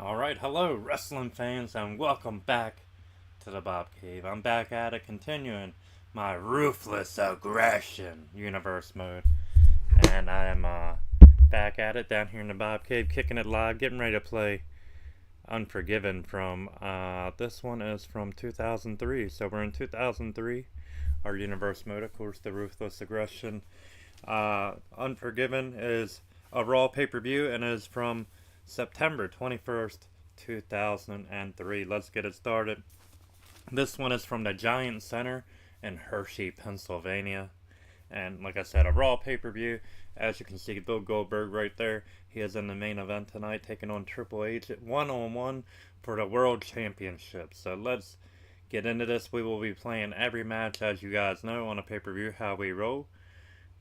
Alright, hello wrestling fans and welcome back to the Bob Cave. I'm back at it, continuing my Ruthless Aggression universe mode. And I am back at it down here in the Bob Cave, kicking it live, getting ready to play Unforgiven from, this one is from 2003. So we're in 2003, our universe mode, of course, the Ruthless Aggression. Unforgiven is a Raw pay-per-view and is from September 21st, 2003. Let's get it started. This one is from the Giant Center in Hershey, Pennsylvania. And like I said, a Raw pay-per-view. As you can see, Bill Goldberg right there. He is in the main event tonight, taking on Triple H one-on-one for the World Championship. So let's get into this. We will be playing every match, as you guys know, on a pay-per-view, how we roll.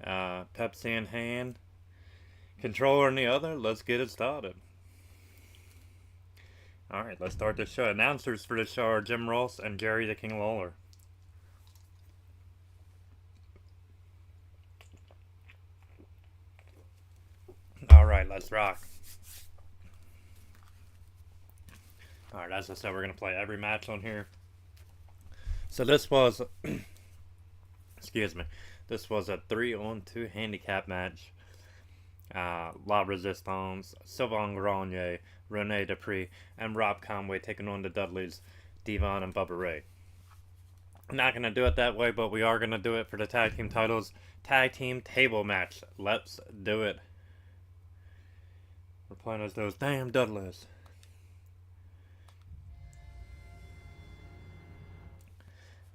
Pepsi in hand, controller in the other. Let's get it started. Alright, let's start the show. Announcers for the show are Jim Ross and Jerry the King Lawler. Alright, let's rock. Alright, as I said, we're going to play every match on here. So this was, excuse me, this was a 3-on-2 handicap match. La Resistance, Sylvain Grenier, Rene Dupree, and Rob Conway taking on the Dudleys, Devon and Bubba Ray. I'm not going to do it that way, but we are going to do it for the tag team titles. Tag team table match. Let's do it. We're playing as those damn Dudleys.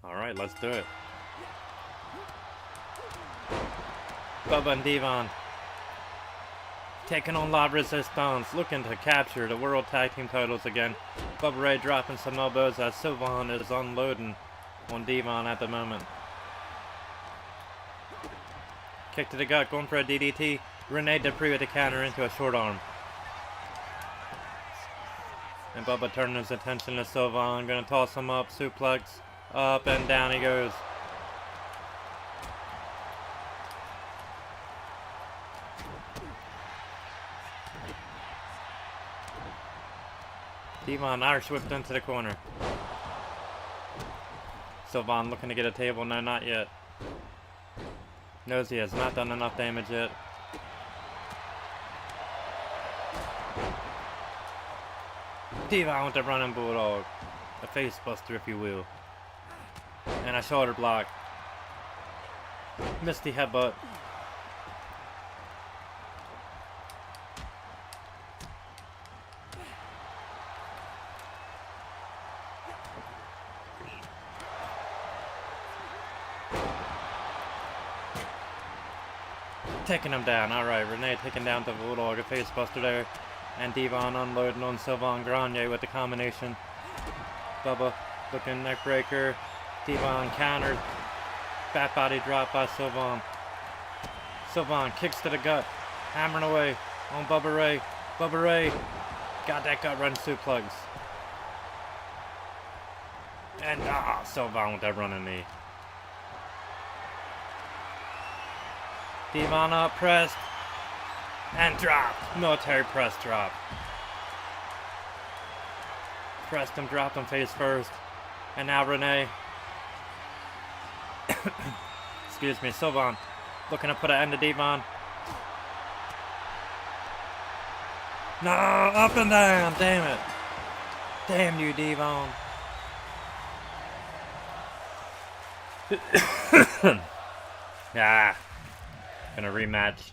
Alright, let's do it. Bubba and Devon taking on La Resistance, looking to capture the World Tag Team titles again. Bubba Ray dropping some elbows as Sylvain is unloading on Devon at the moment. Kick to the gut, going for a DDT. Rene Dupree with a counter into a short arm. And Bubba turning his attention to Sylvain, gonna toss him up, suplex, up and down he goes. Devon Irish whipped into the corner. Sylvain looking to get a table. No, not yet. Knows he has not done enough damage yet. Devon with the running bulldog. A face buster, if you will. And a shoulder block. Misty headbutt. Taking him down. Alright, Rene taking down the Bulldog, a face buster there. And Devon unloading on Sylvain Grenier with the combination. Bubba looking neck breaker. Devon countered. Bat body drop by Sylvain. Sylvain kicks to the gut. Hammering away on Bubba Ray. Bubba Ray got that gut run suplex. And Sylvain with that running knee. Devon up, pressed, and dropped. Military press drop. Pressed him, dropped him face first. And now Rene. Excuse me, Sylvain looking to put an end to Devon. No, up and down, damn it. Damn you, Devon. Gonna rematch.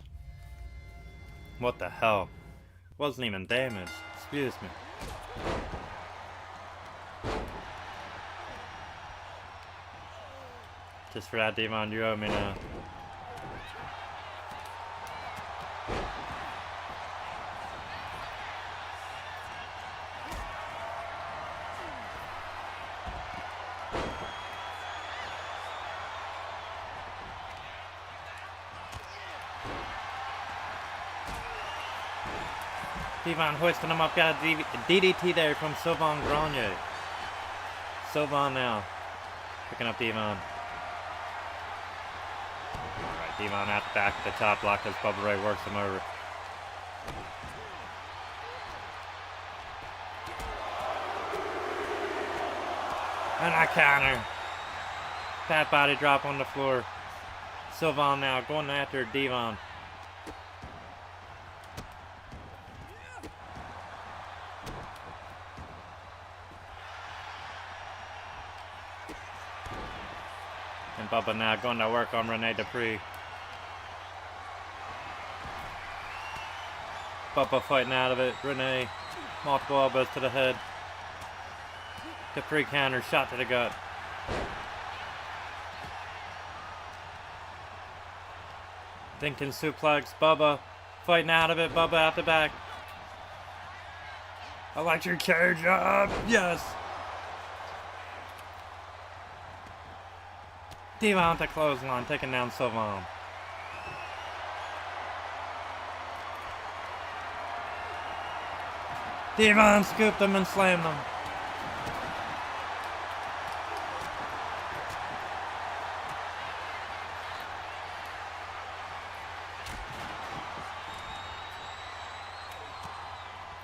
What the hell? Wasn't even damaged. Excuse me. Just for that, Devon, you owe me now. Devon hoisting him up, got a DDT there from Sylvain Grenier. Sylvain now, picking up Devon. Alright, Devon at the back of the top block as Bubba Ray works him over. And I counter. Fat body drop on the floor. Sylvan now going after Devon. And Bubba now going to work on Rene Dupree. Bubba fighting out of it. Rene, multiple elbows to the head. Dupree counter, shot to the gut. Thinking suplex. Bubba fighting out of it. Bubba out the back. Electric chair job. Yes. Devon with the clothesline, taking down Sylvan. Devon scooped him and slammed him.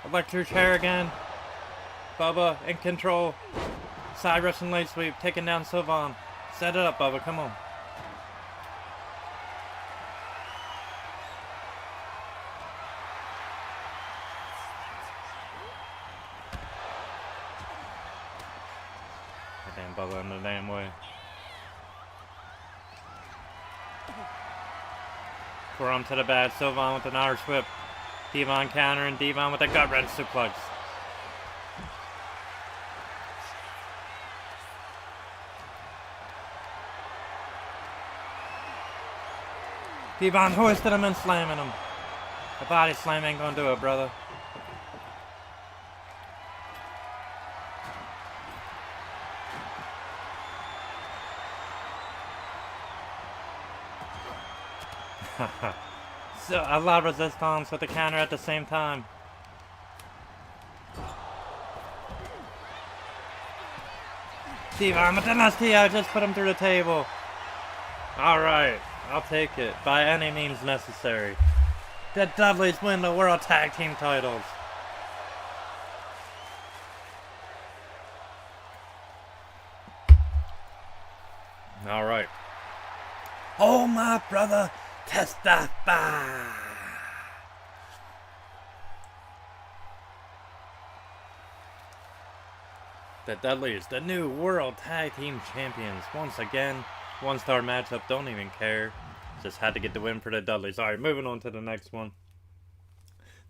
Electric chair again. Bubba in control. Side Russian leg sweep, taking down Sylvan. Set it up, Bubba, come on. Damn Bubba in the damn way. Forearm to the back, Sylvan with an Irish whip. Devon counter and Devon with a gut wrench suplex. Devon hoisted him and slamming him. The body slam ain't gonna do it, brother. So a lot of resistance with the counter at the same time. Devon with an STI just put him through the table. Alright, I'll take it. By any means necessary. The Dudleys win the World Tag Team titles. Alright. Oh my brother, testify. The Dudleys, the new World Tag Team Champions. Once again, one-star matchup, don't even care. Just had to get the win for the Dudleys. Alright, moving on to the next one.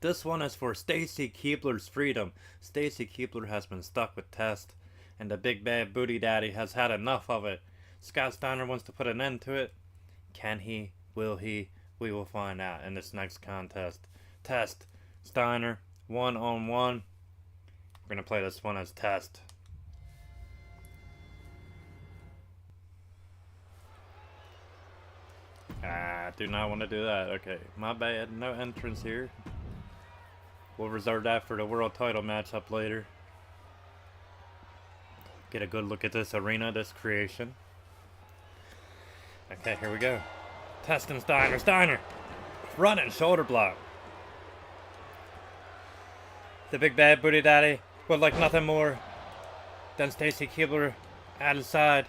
This one is for Stacy Keibler's freedom. Stacy Keibler has been stuck with Test, and the big bad booty daddy has had enough of it. Scott Steiner wants to put an end to it. Can he? Will he? We will find out in this next contest. Test, Steiner, one-on-one. We're going to play this one as Test. I do not want to do that. Okay, my bad. No entrance here. We'll reserve that for the world title matchup later. Get a good look at this arena, this creation. Okay, here we go. Test and Steiner. Steiner! Running shoulder block. The big bad booty daddy would like nothing more than Stacy Keibler at his side.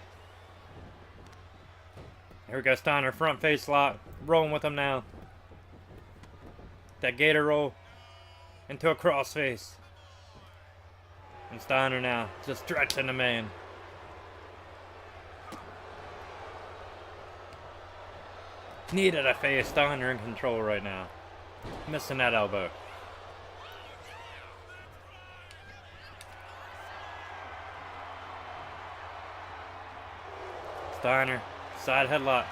Here we go, Steiner, front face lock. Rolling with him now. That gator roll into a crossface. And Steiner now just stretching the man. Needed a face. Steiner in control right now. Missing that elbow. Steiner, side headlock.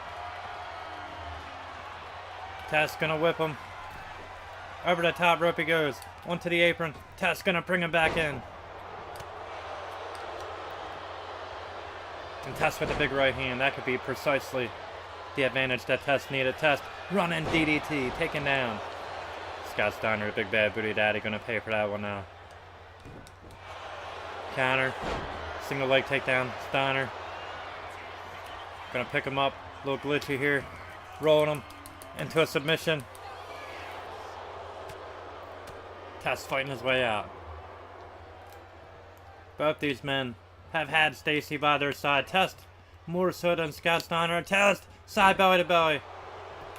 Test gonna whip him. Over the top rope he goes. Onto the apron. Test gonna bring him back in. And Test with a big right hand. That could be precisely the advantage that Test needed. Test running DDT. Taken down. Scott Steiner, big bad booty daddy, gonna pay for that one now. Counter. Single leg takedown. Steiner. Gonna pick him up. A little glitchy here. Rolling him into a submission. Test fighting his way out. Both these men have had Stacy by their side. Test more so than Scott Steiner. Test side belly to belly.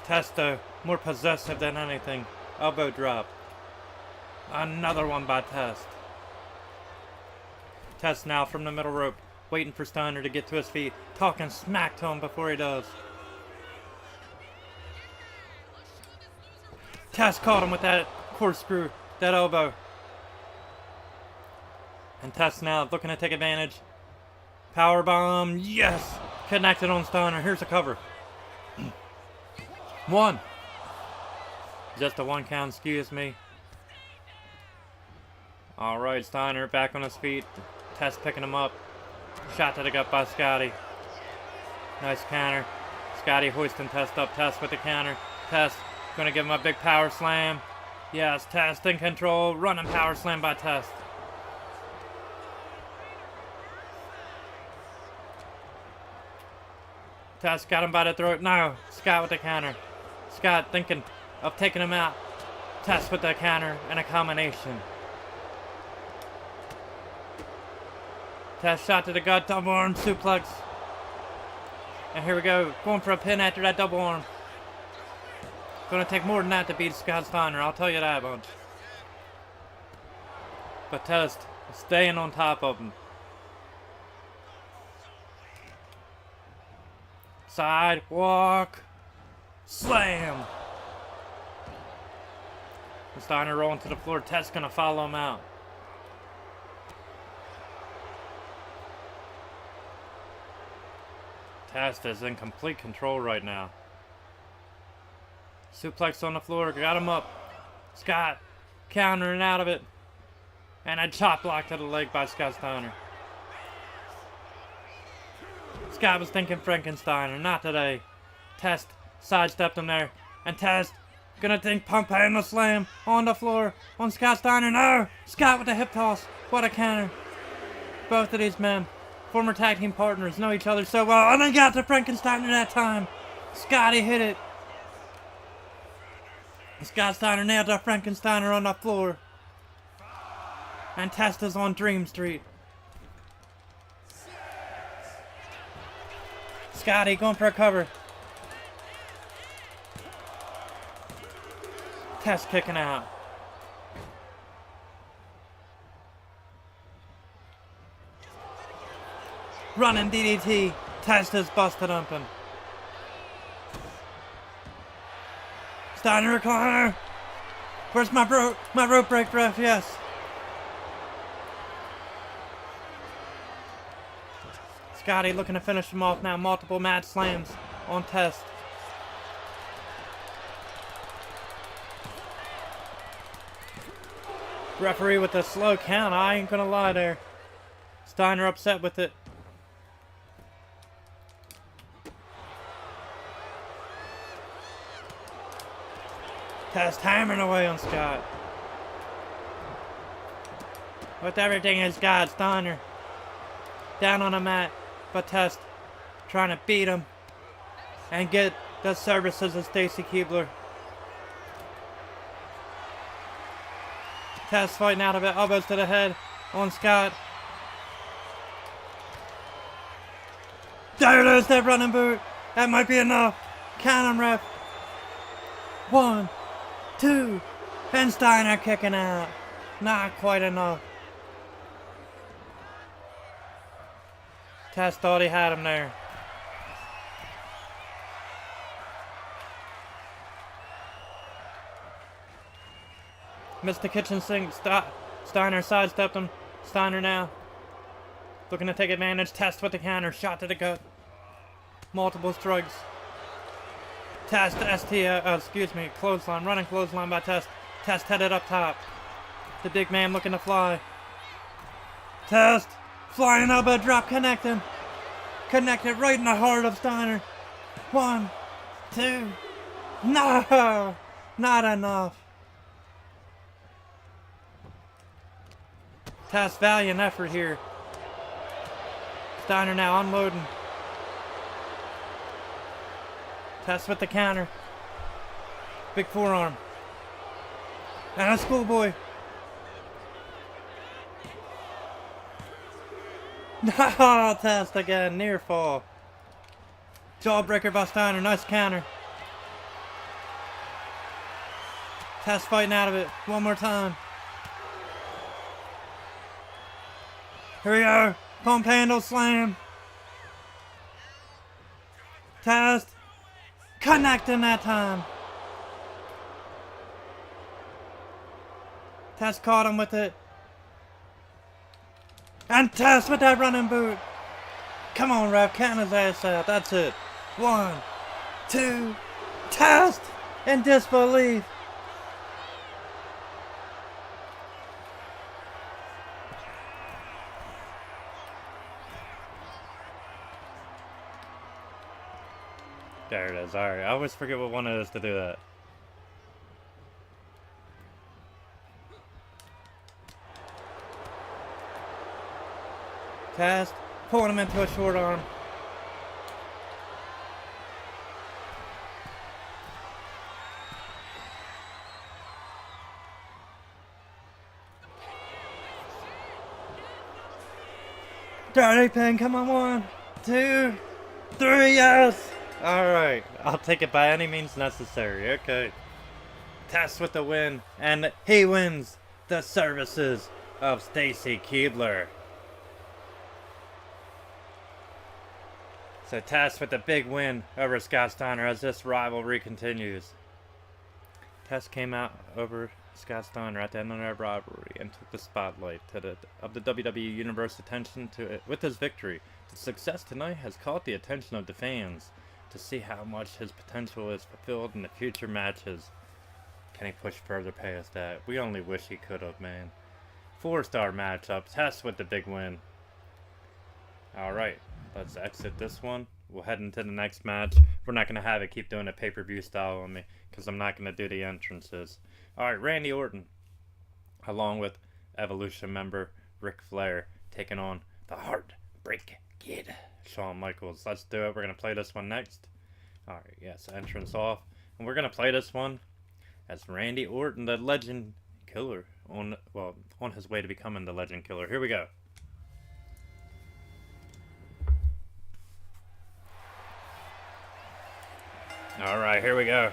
Test though more possessive than anything. Elbow drop. Another one by Test. Test now from the middle rope, waiting for Steiner to get to his feet, talking smack to him before he does. Test caught him with that corkscrew, that elbow. And Test now looking to take advantage. Power bomb, yes! Connected on Steiner. Here's a cover. One. Just a 1 count, excuse me. Alright, Steiner back on his feet. Test picking him up. Shot to the gut by Scotty. Nice counter. Scotty hoisting Test up. Test with the counter. Test gonna give him a big power slam. Yes, Test in control. Running power slam by Test. Test got him by the throat. No, Scott with the counter. Scott thinking of taking him out. Test with the counter and a combination. Test shot to the gut, double arm suplex. And here we go, going for a pin after that double arm. Gonna take more than that to beat Scott Steiner, I'll tell you that much. But Test staying on top of him. Sidewalk slam. Steiner rolling to the floor. Test gonna follow him out. Test is in complete control right now. Suplex on the floor, got him up. Scott countering out of it. And a chop block to the leg by Scott Steiner. Scott was thinking Frankensteiner, not today. Test sidestepped him there. And Test gonna think pump and the slam on the floor on Scott Steiner. No! Scott with the hip toss. What a counter. Both of these men, former tag team partners, know each other so well. And they got to Frankensteiner that time. Scotty hit it. Scott Steiner nailed the Frankensteiner on the floor. And Test is on Dream Street. Scotty going for a cover. Test kicking out. Running DDT. Test is busted open. Steiner recliner. Where's my rope break, ref? Yes. Scotty looking to finish him off now. Multiple mad slams on Test. Referee with a slow count. I ain't gonna lie there. Steiner upset with it. Test hammering away on Scott. With everything he's got, Steiner down on the mat, but Test trying to beat him and get the services of Stacy Keibler. Test fighting out of it, elbows to the head on Scott. There it is, that running boot. That might be enough. Count him, ref. 1, 2, and Steiner kicking out. Not quite enough. Test thought he had him there. Missed the kitchen sink. Steiner sidestepped him. Steiner now looking to take advantage. Test with the counter. Shot to the gut. Multiple strikes. Test, clothesline. Running clothesline by Test. Test headed up top. The big man looking to fly. Test. Flying elbow drop connecting. Connected right in the heart of Steiner. 1, 2. No! Not enough. Test valiant effort here. Steiner now unloading. Test with the counter. Big forearm. And a schoolboy. Oh, Test again. Near fall. Jawbreaker by Steiner. Nice counter. Test fighting out of it. One more time. Here we go. Pump handle slam. Test. Connecting that time. Test caught him with it. And Test with that running boot. Come on, ref. Count his ass out. That's it. 1, 2. Test in disbelief. There it is. Alright. I always forget what one it is to do that. Test. Pulling him into a short arm. Dirty pin. Come on. 1, 2, 3. Yes. Alright, I'll take it by any means necessary. Okay. Test with the win, and he wins the services of Stacy Keibler. So Test with the big win over Scott Steiner as this rivalry continues. Test came out over Scott Steiner at the end of their rivalry and took the spotlight of the WWE Universe attention to it with his victory. The success tonight has caught the attention of the fans to see how much his potential is fulfilled in the future matches. Can he push further past that? We only wish he could have, man. 4-star matchup. Test with the big win. Alright, let's exit this one. We'll head into the next match. We're not going to have it keep doing a pay-per-view style on me, because I'm not going to do the entrances. Alright, Randy Orton, along with Evolution member Ric Flair, taking on the Heartbreak Kid, Shawn Michaels. Let's do it. We're going to play this one next. Alright, yes, entrance off. And we're going to play this one as Randy Orton, the Legend Killer, on his way to becoming the Legend Killer. Here we go. Alright, here we go.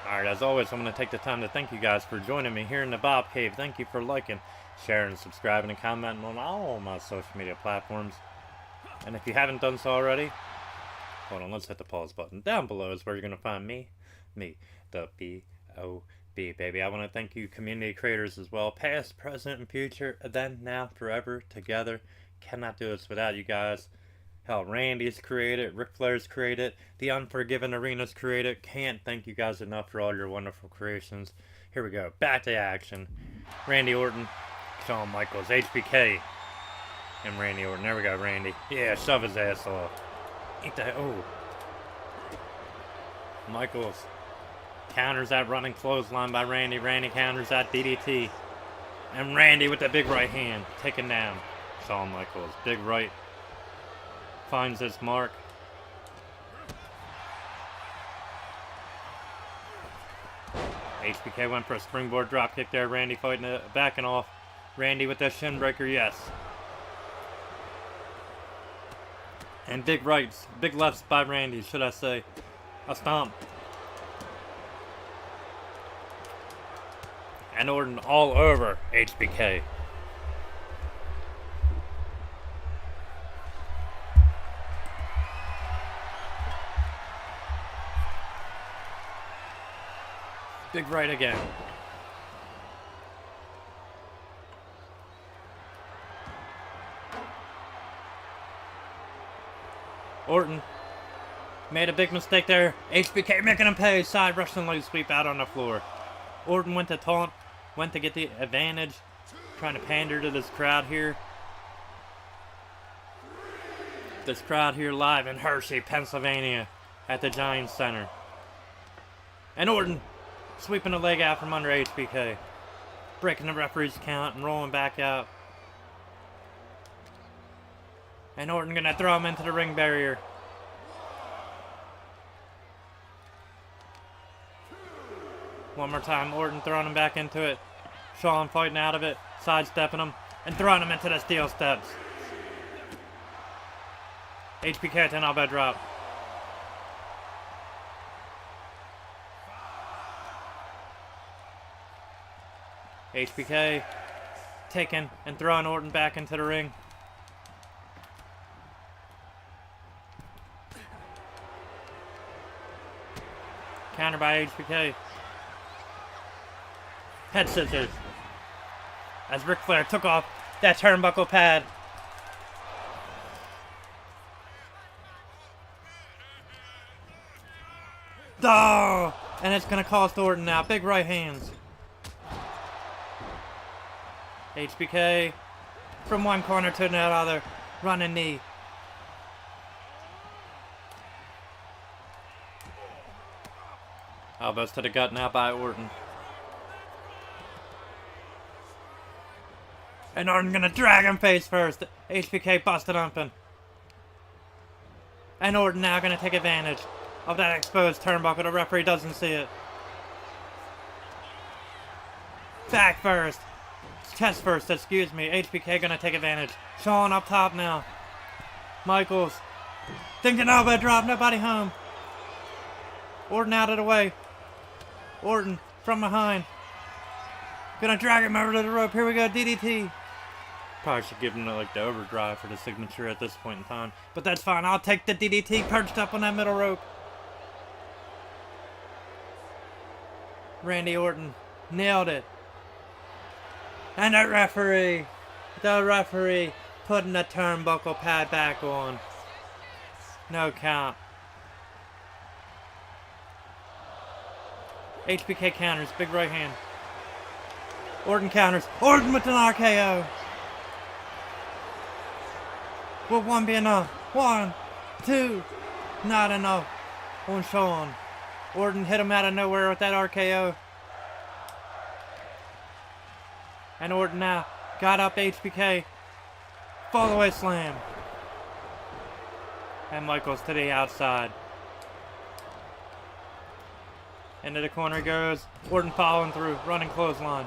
Alright, as always, I'm going to take the time to thank you guys for joining me here in the Bob Cave. Thank you for liking, sharing, subscribing, and commenting on all my social media platforms. And if you haven't done so already, hold on, let's hit the pause button. Down below is where you're going to find me, the B.O.B. baby. I want to thank you community creators as well, past, present, and future, then, now, forever, together. Cannot do this without you guys. Hell, Randy's created, Ric Flair's created, the Unforgiven Arena's created. Can't thank you guys enough for all your wonderful creations. Here we go, back to action. Randy Orton, Shawn Michaels, HBK, and Randy Orton. There we go, Randy. Yeah, shove his ass off. Ain't that, oh. Michaels counters that running clothesline by Randy. Randy counters that DDT. And Randy with the big right hand, taking down Shawn Michaels. Big right. Finds his mark. HBK went for a springboard dropkick there. Randy fighting it, backing off. Randy with that shin breaker, yes. And big rights, big lefts by Randy, should I say. A stomp. And Orton all over HBK. Big right again. Orton made a big mistake there. HBK making him pay. Side Russian leg sweep out on the floor. Orton went to taunt, went to get the advantage, trying to pander to this crowd here. This crowd here live in Hershey, Pennsylvania at the Giants Center. And Orton sweeping the leg out from under HBK. Breaking the referee's count and rolling back out. And Orton gonna throw him into the ring barrier. One more time. Orton throwing him back into it. Shawn fighting out of it. Sidestepping him. And throwing him into the steel steps. HBK to an elbow drop. HBK taking and throwing Orton back into the ring. Counter by HBK. Head scissors. As Ric Flair took off that turnbuckle pad. Oh! And it's going to cost Orton now. Big right hands. HBK from one corner to the other. Running knee. Elbows to the gut now by Orton. And Orton gonna drag him face first. HBK busted open. And Orton now gonna take advantage of that exposed turnbuckle. The referee doesn't see it. Back first. Chest first, excuse me. HBK gonna take advantage. Shawn up top now. Michaels. Thinking elbow drop, nobody home. Orton out of the way. Orton from behind. Gonna drag him over to the rope. Here we go, DDT. Probably should give him like the overdrive for the signature at this point in time. But that's fine. I'll take the DDT perched up on that middle rope. Randy Orton nailed it. And the referee putting the turnbuckle pad back on. No count. HBK counters, big right hand. Orton counters. Orton with an RKO. Will one be enough? 1, 2. Not enough on Shawn. Orton hit him out of nowhere with that RKO. And Orton now got up HBK. Fall away slam. And Michaels to the outside. Into the corner he goes. Orton following through. Running clothesline.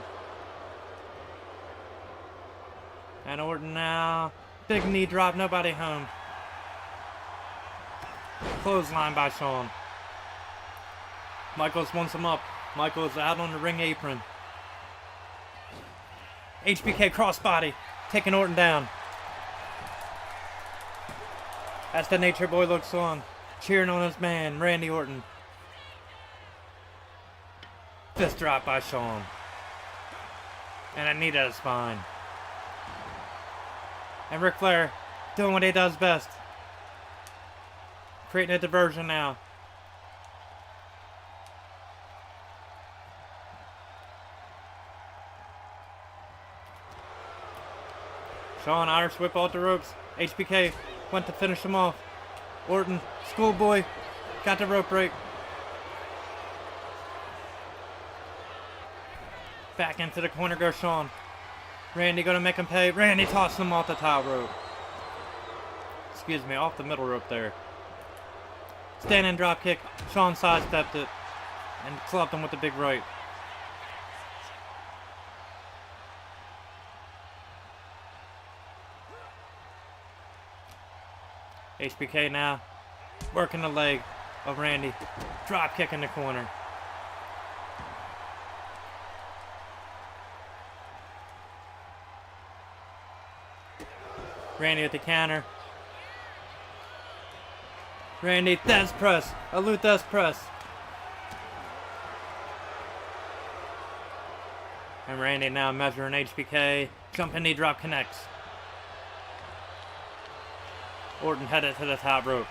And Orton now. Big knee drop. Nobody home. Clothesline by Shawn. Michaels wants him up. Michaels out on the ring apron. HBK crossbody. Taking Orton down. As the Nature Boy looks on. Cheering on his man, Randy Orton. Fist drop by Shawn. And a knee to the spine. And Ric Flair doing what he does best. Creating a diversion now. Shawn Irish whip off the ropes. HBK went to finish him off. Orton, schoolboy, got the rope break. Back into the corner goes Shawn. Randy gonna make him pay. Randy tossed him off the top rope. Excuse me, off the middle rope there. Standing drop kick. Shawn sidestepped it and clubbed him with the big right. HBK now working the leg of Randy. Drop kick in the corner. Randy at the counter. Randy, Thesz press. A Lou Thesz press. And Randy now measuring HBK. Jumping knee drop connects. Orton headed to the top rope.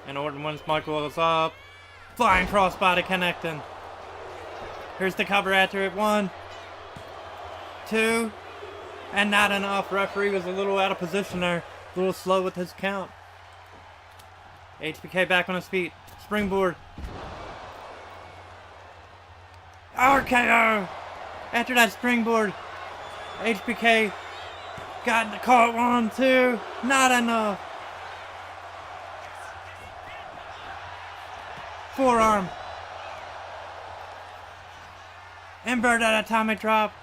And Orton once Michaels up. Flying crossbody connecting. Here's the cover after it. 1, 2. And not enough. Referee was a little out of position there. A little slow with his count. HBK back on his feet. Springboard. RKO. After that springboard, HBK got the caught. 1, 2. Not enough. Forearm. Inverted atomic drop.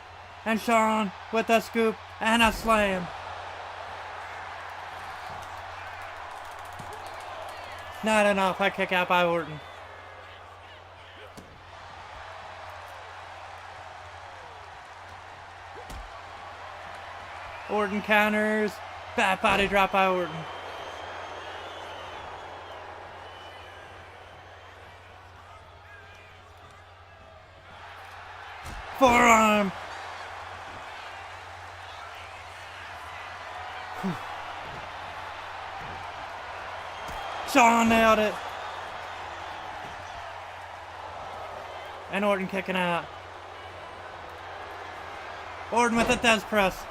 And Shawn with a scoop and a slam. Not enough. I kick out by Orton. Orton counters. Bad body drop by Orton. Forearm. Shawn nailed it. And Orton kicking out. Orton with a death press.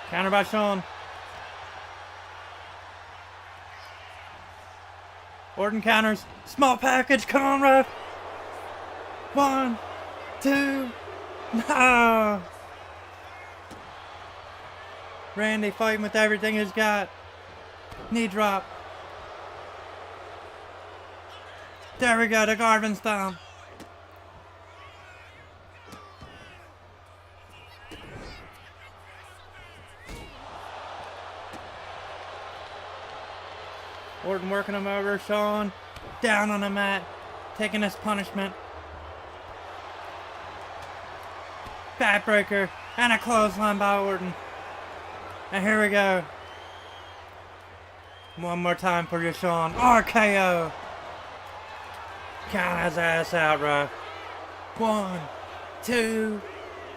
Counter by Shawn. Orton counters. Small package. Come on, ref. 1, 2. No. Randy fighting with everything he's got. Knee drop. There we go. The Garvin stomp. Orton working him over. Shawn down on the mat, taking his punishment. Backbreaker and a clothesline by Orton. And here we go. One more time for you, Shawn. RKO. Count his ass out, ref. 1, 2,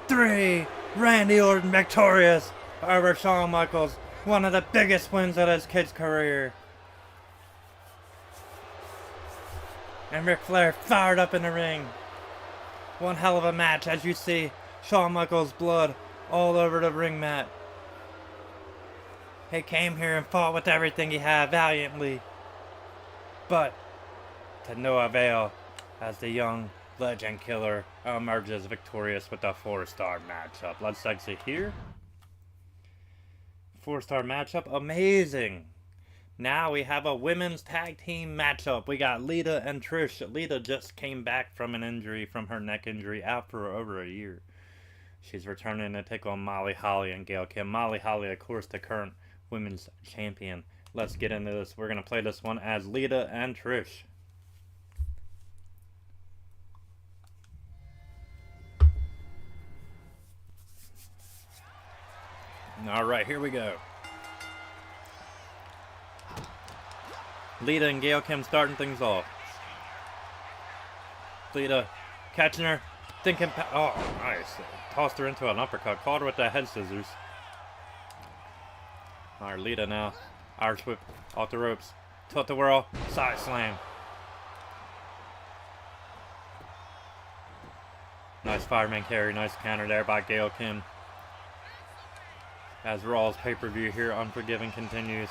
3. Randy Orton victorious over Shawn Michaels. One of the biggest wins of his kid's career. And Ric Flair fired up in the ring. One hell of a match, as you see Shawn Michaels' blood all over the ring mat. He came here and fought with everything he had valiantly, but to no avail, as the young legend killer emerges victorious with a 4-star matchup. Let's exit here. 4-star matchup, amazing. Now we have a women's tag team matchup. We got Lita and Trish. Lita just came back from an injury, from her neck injury, out for over a year. She's returning to take on Molly Holly and Gail Kim. Molly Holly, of course, the current women's champion. Let's get into this. We're going to play this one as Lita and Trish. Alright, here we go. Lita and Gail Kim starting things off. Lita catching her, thinking, oh, nice. Tossed her into an uppercut, caught her with the head scissors. Alright, Lita now. Irish whip off the ropes. Tilt the whirl, side slam. Nice fireman carry, nice counter there by Gail Kim. As Raw's pay-per-view here, Unforgiven continues.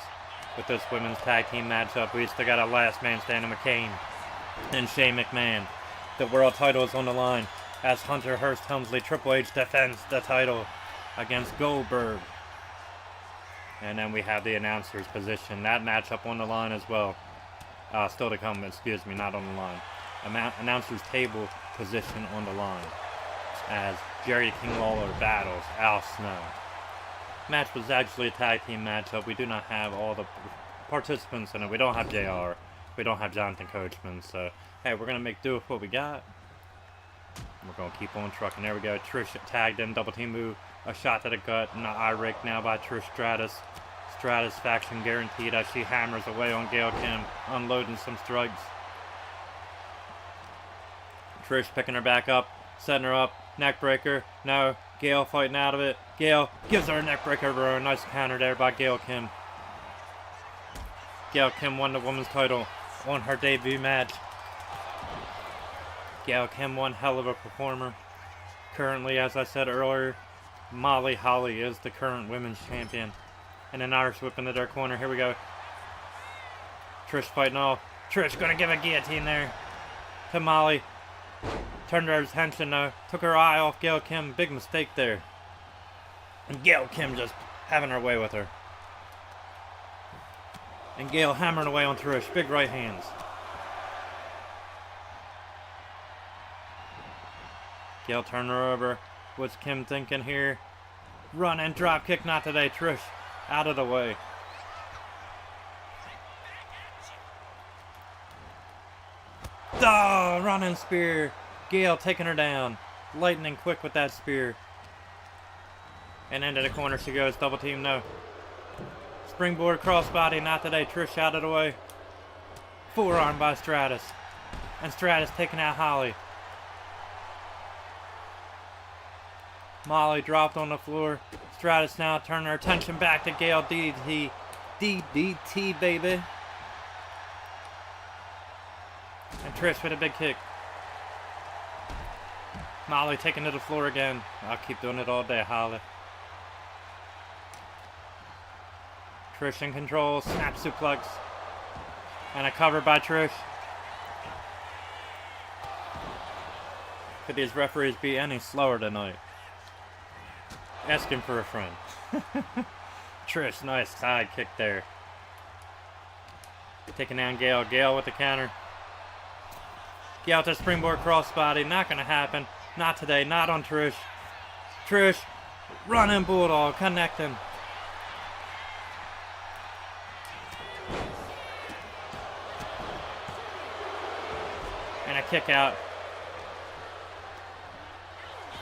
With this women's tag team matchup, we still got a last man standing with Kane and Shane McMahon. The world title is on the line as Hunter Hearst Helmsley Triple H defends the title against Goldberg. And then we have the announcer's position. That matchup on the line as well. Still to come, excuse me, not on the line. Announcer's table position on the line as Jerry King Lawler battles Al Snow. Match was actually a tag team matchup. We do not have all the participants in it. We don't have JR. We don't have Jonathan Coachman. So, hey, we're going to make do with what we got. We're going to keep on trucking. There we go. Trish tagged in. Double team move. A shot to the gut. And an eye rake now by Trish Stratus. Stratus faction guaranteed as she hammers away on Gail Kim. Unloading some strikes. Trish picking her back up. Setting her up. Neck breaker. No. Gail fighting out of it. Gail gives her a neck breaker over. A nice counter there by Gail Kim. Gail Kim won the women's title on her debut match. Gail Kim, one hell of a performer. Currently, as I said earlier, Molly Holly is the current women's champion. And an Irish whip into their corner. Here we go. Trish fighting off. Trish gonna give a guillotine there to Molly. turned her attention though. Took her eye off Gail Kim. Big mistake there. And Gail Kim just having her way with her. And Gail hammering away on Trish. Big right hands. Gail turned her over. What's Kim thinking here? Run and drop kick. Not today. Trish out of the way. Oh, running spear. Gail taking her down. Lightning quick with that spear. And into the corner she goes. Double team, no. Springboard crossbody, not today. Trish out of the way. Forearm by Stratus. And Stratus taking out Holly. Molly dropped on the floor. Stratus now turning her attention back to Gail. DDT, baby. And Trish with a big kick. Molly taking to the floor again. I'll keep doing it all day, Holly. Trish in control. Snap suplex. And a cover by Trish. Could these referees be any slower tonight? Asking for a friend. Trish, nice side kick there. Taking down Gail. Gail with the counter. Gail with the springboard crossbody. Not going to happen. Not today. Not on Trish. Trish running bulldog. Connecting. And a kick out.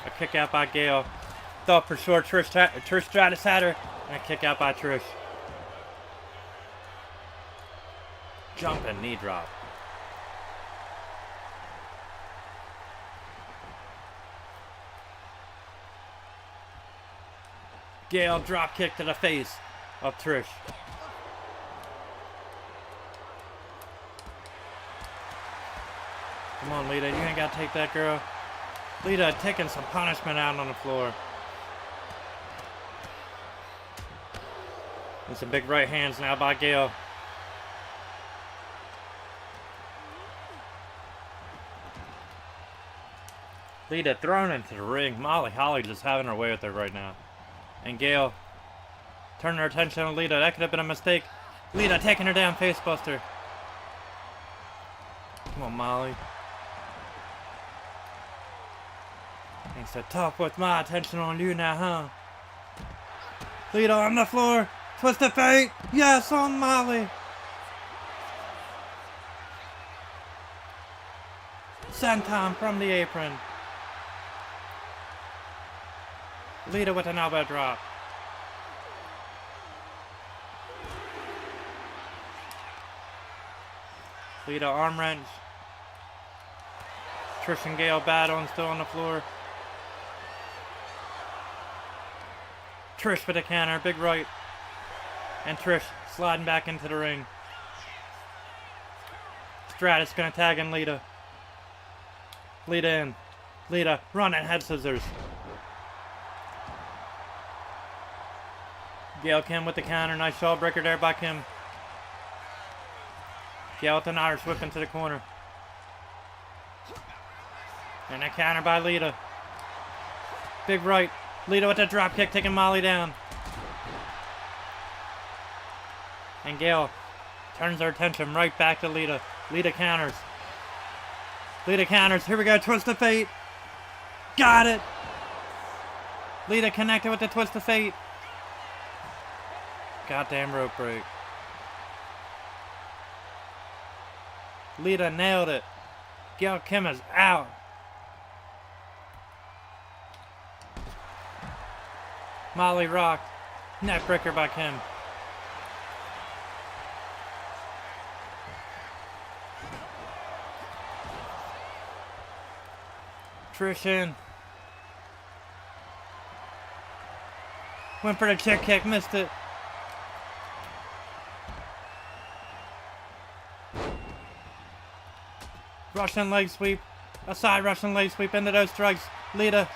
A kick out by Gail. Thought for sure Trish Stratus had her. And a kick out by Trish. Jumping knee drop. Gail drop kick to the face of Trish. Come on, Lita. You ain't got to take that, girl. Lita taking some punishment out on the floor. And some big right hands now by Gail. Lita thrown into the ring. Molly Holly just having her way with her right now. And Gail turning her attention on Lita. That could have been a mistake. Lita taking her down, face buster. Come on, Molly. Ain't so tough with my attention on you now, huh? Lita on the floor. Twist of fate. Yes, on Molly. Senton from the apron. Lita with an elbow drop. Lita arm wrench. Trish and Gail battling still on the floor. Trish with a counter, big right. And Trish sliding back into the ring. Stratus gonna tag in Lita. Lita in. Lita running head scissors. Gail Kim with the counter. Nice shawl breaker there by Kim. Gail with an Irish whip into the corner. And a counter by Lita. Big right. Lita with a drop kick taking Molly down. And Gail turns her attention right back to Lita. Lita counters. Lita counters. Here we go. Twist of fate. Got it. Lita connected with the twist of fate. Goddamn rope break. Lita nailed it. Gail Kim is out. Molly rocked. Neck breaker by Kim. Trish in. Went for the chick kick, missed it. Russian leg sweep. A side Russian leg sweep into those strikes. Lita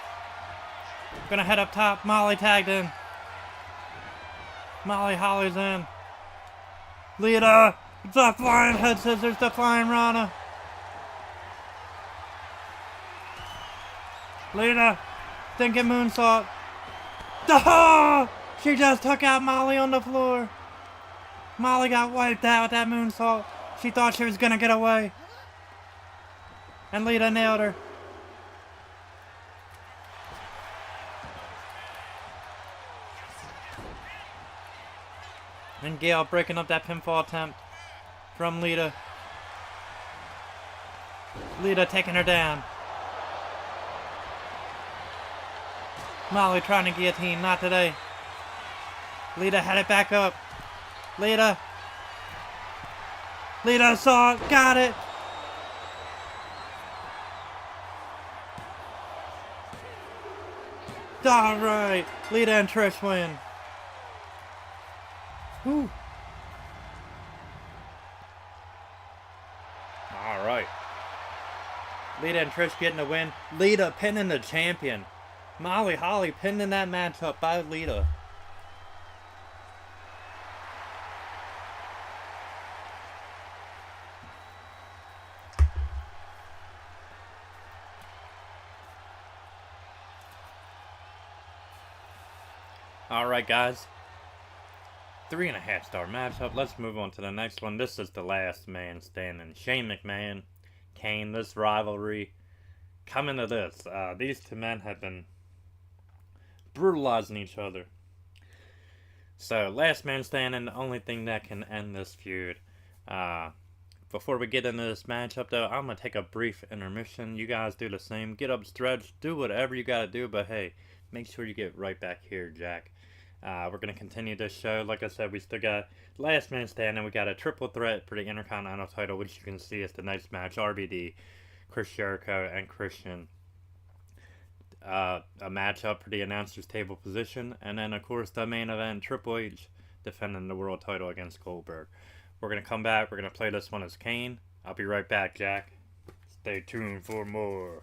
gonna head up top. Molly tagged in. Molly Holly's in. Lita. The flying head scissors. The flying Rana. Lita, thinking moonsault. Oh! She just took out Molly on the floor. Molly got wiped out with that moonsault. She thought she was gonna get away. And Lita nailed her. And Gail breaking up that pinfall attempt from Lita. Lita taking her down. Molly trying to guillotine, not today. Lita had it back up. Lita saw it, got it. Alright, Lita and Trish win. Whew. Alright. Lita and Trish getting the win. Lita pinning the champion. Molly Holly pinned in that matchup by Lita. Alright guys, 3.5 star matchup. Let's move on to the next one. This is the last man standing. Shane McMahon, Kane, this rivalry coming to this. These two men have been brutalizing each other. So last man standing, the only thing that can end this feud. Before we get into this matchup though, I'm going to take a brief intermission. You guys do the same. Get up, stretch, do whatever you got to do, but hey, make sure you get right back here, Jack. We're going to continue this show. Like I said, we still got last man standing. We got a triple threat for the Intercontinental title, which you can see is the next match. RVD, Chris Jericho, and Christian. A matchup for the announcer's table position. And then, of course, the main event, Triple H defending the world title against Goldberg. We're going to come back. We're going to play this one as Kane. I'll be right back, Jack. Stay tuned for more.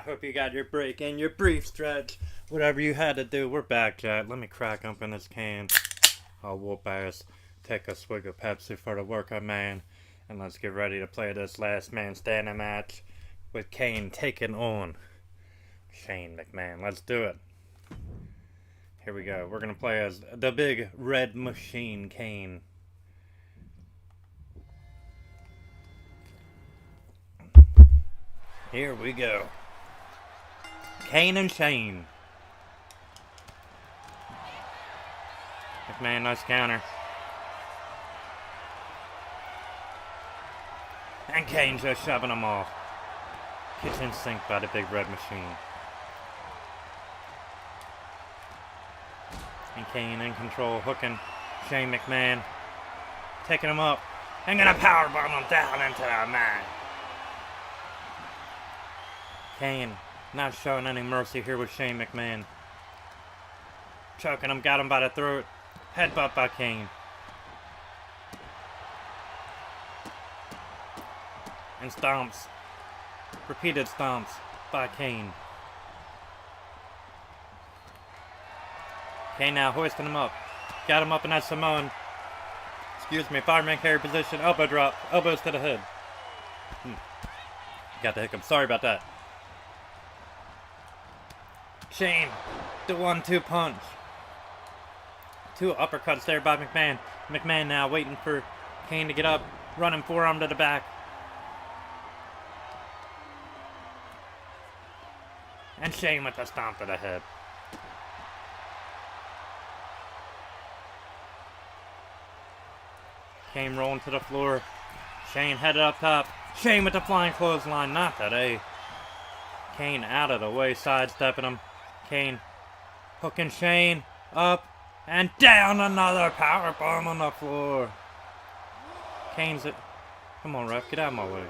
hope you got your break and your brief stretch. Whatever you had to do, we're back, Jack. Let me crack open this can. I'll whoop ass. Take a swig of Pepsi for the worker man. And let's get ready to play this last man standing match with Kane taking on Shane McMahon. Let's do it. Here we go. We're going to play as the big red machine Kane. Here we go. Kane and Shane. McMahon, nice counter. And Kane just shoving him off. Kitchen sink by the big red machine. And Kane in control, hooking Shane McMahon. Taking him up. And gonna powerbomb him down into the mat. Kane not showing any mercy here with Shane McMahon. Choking him, got him by the throat. Headbutt by Kane. And stomps. Repeated stomps by Kane. Kane now hoisting him up. Got him up in that Samoan. Excuse me, fireman carry position. Elbow drop. Elbows to the head. Got the hiccup. Sorry about that. Shane, the 1-2 punch. 2 uppercuts there by McMahon. McMahon now waiting for Kane to get up. Running forearm to the back. And Shane with the stomp to the head. Kane rolling to the floor. Shane headed up top. Shane with the flying clothesline. Not today. Kane out of the way, sidestepping him. Kane hooking Shane up and down. Another powerbomb on the floor. Kane's it. Come on, ref, get out of my way.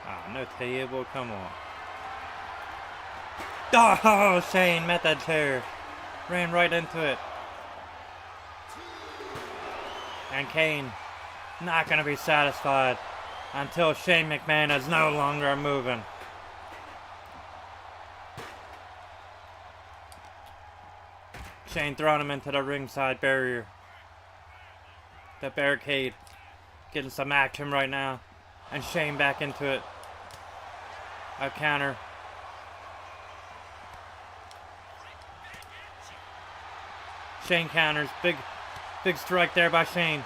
Ah, no table. Come on. Oh, Shane met that chair. Ran right into it. And Kane not going to be satisfied until Shane McMahon is no longer moving. Shane throwing him into the ringside barrier. The barricade. Getting some action right now. And Shane back into it. A counter. Shane counters. Big strike there by Shane.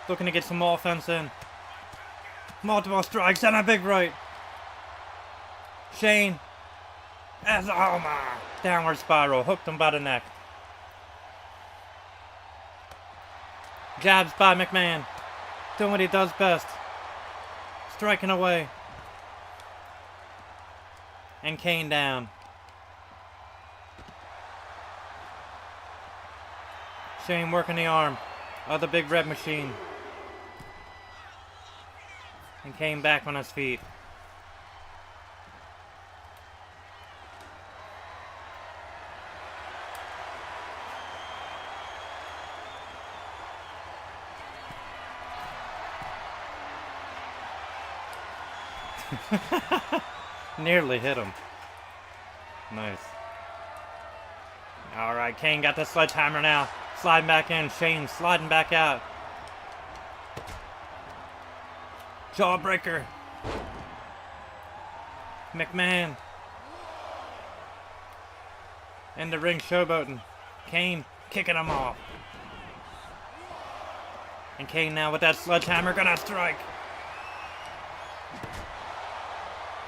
Looking to get some offense in. Multiple strikes and a big right. Shane. As oh my. Downward spiral. Hooked him by the neck. Jabs by McMahon. Doing what he does best. Striking away. And Kane down. Shane working the arm of the big red machine. And Kane back on his feet. Nearly hit him. Nice. Alright, Kane got the sledgehammer now. Sliding back in. Shane sliding back out. Jawbreaker. McMahon. In the ring showboating. Kane kicking him off. And Kane now with that sledgehammer gonna strike.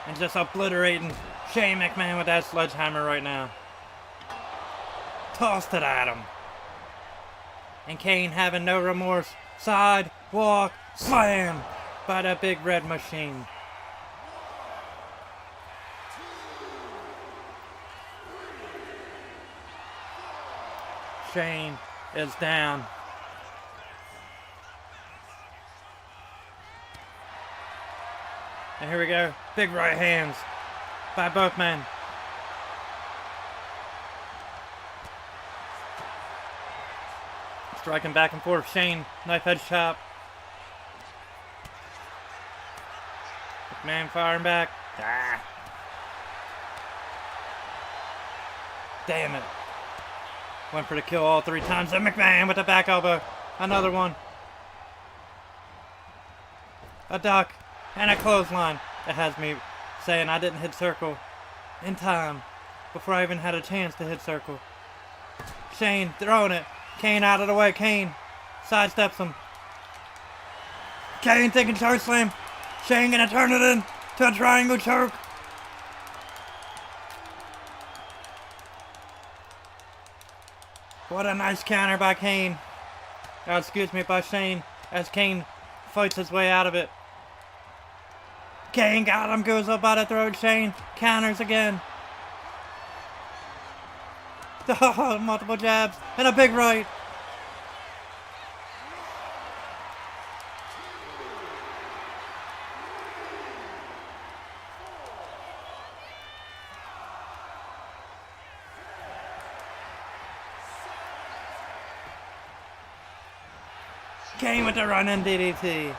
And just obliterating Shane McMahon with that sledgehammer right now. Tossed it at him. And Kane having no remorse. Sidewalk slam by the big red machine. Shane is down. And here we go. Big right hands by both men. Striking back and forth. Shane, knife edge chop. McMahon firing back. Ah. Damn it. Went for the kill all 3 times. And McMahon with the back elbow. Another one. A duck. And a clothesline. It has me saying I didn't hit circle in time before I even had a chance to hit circle. Shane throwing it. Kane out of the way. Kane sidesteps him. Kane thinking choke slam. Shane gonna turn it in to a triangle choke. What a nice counter by Kane. Oh, excuse me, by Shane, as Kane fights his way out of it. Kane got him, goes up by the throat. Shane counters again. Oh, multiple jabs and a big right. Kane with the run-in DDT.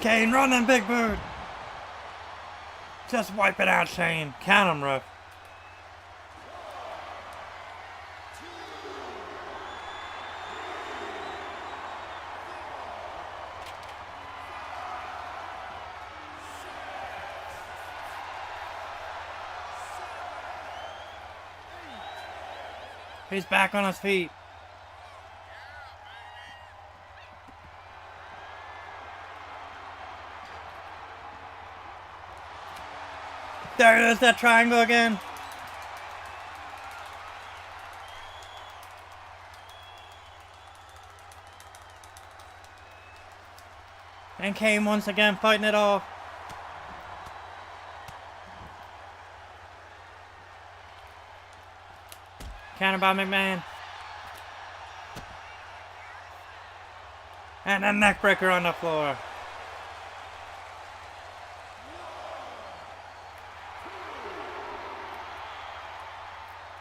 Kane running, big boot. Just wipe it out, Shane. Count him, ref. He's back on his feet. There it is, that triangle again. And Kane once again fighting it off. Counter by McMahon. And a neckbreaker on the floor.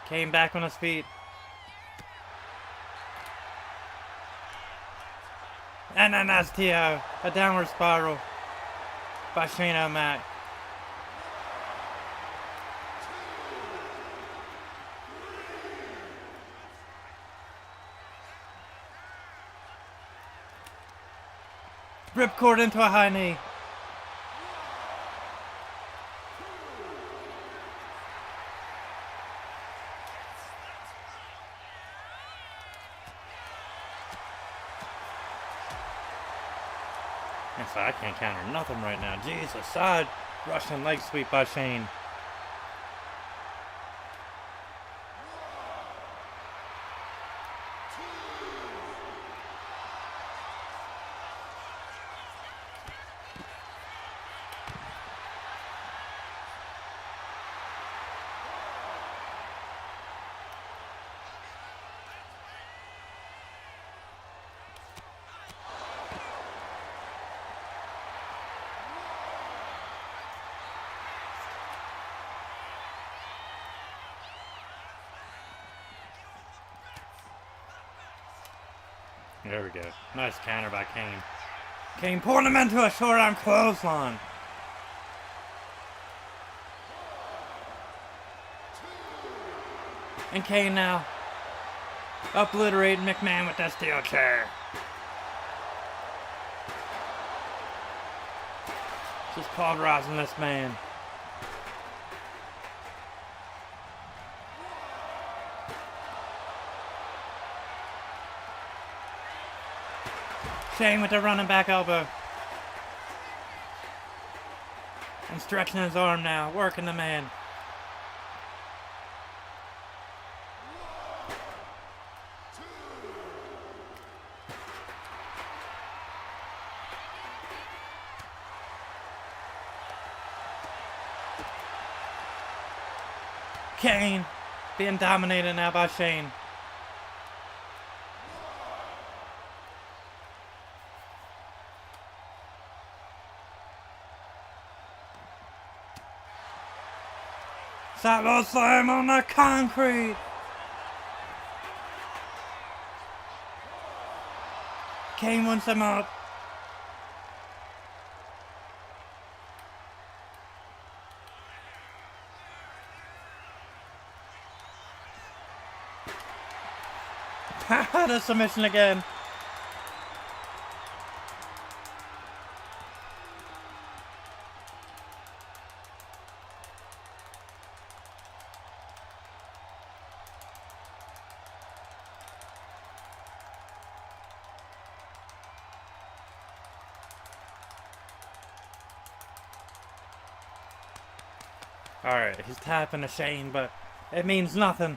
Came back on his feet. And an STO. A downward spiral by Shane O'Mac. Ripcord into a high knee. So I can't counter nothing right now. Jesus, side Russian leg sweep by Shane. There we go. Nice counter by Kane. Kane pulling him into a short arm clothesline. And Kane now obliterating McMahon with that steel chair. Just pulverizing this man. Shane with the running back elbow. And stretching his arm now, working the man. Kane being dominated now by Shane. Sidewall slam on the concrete. Kane wants him up. The submission again. Alright, he's tapping to Shane, but it means nothing.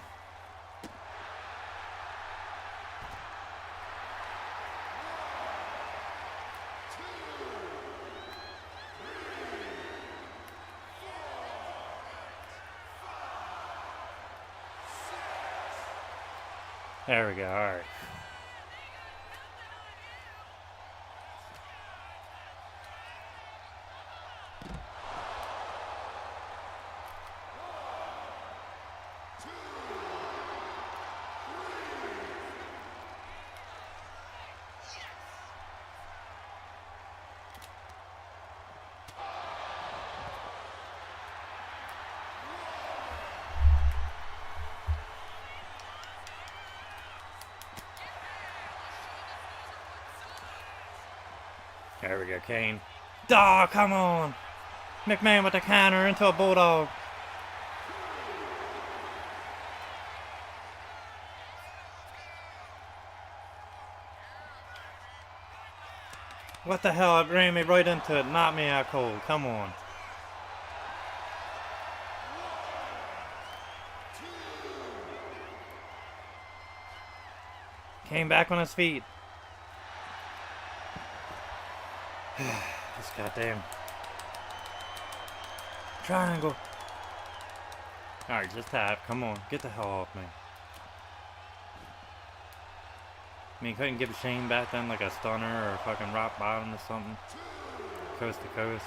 There we go, alright. There we go, Kane. Oh, come on! McMahon with the counter into a bulldog. What the hell? It ran me right into it. Knocked me out cold. Come on. Came back on his feet. This goddamn triangle. Alright, just tap. Come on. Get the hell off me. I mean, couldn't give Shane back then like a stunner or a fucking rock bottom or something. Coast to coast.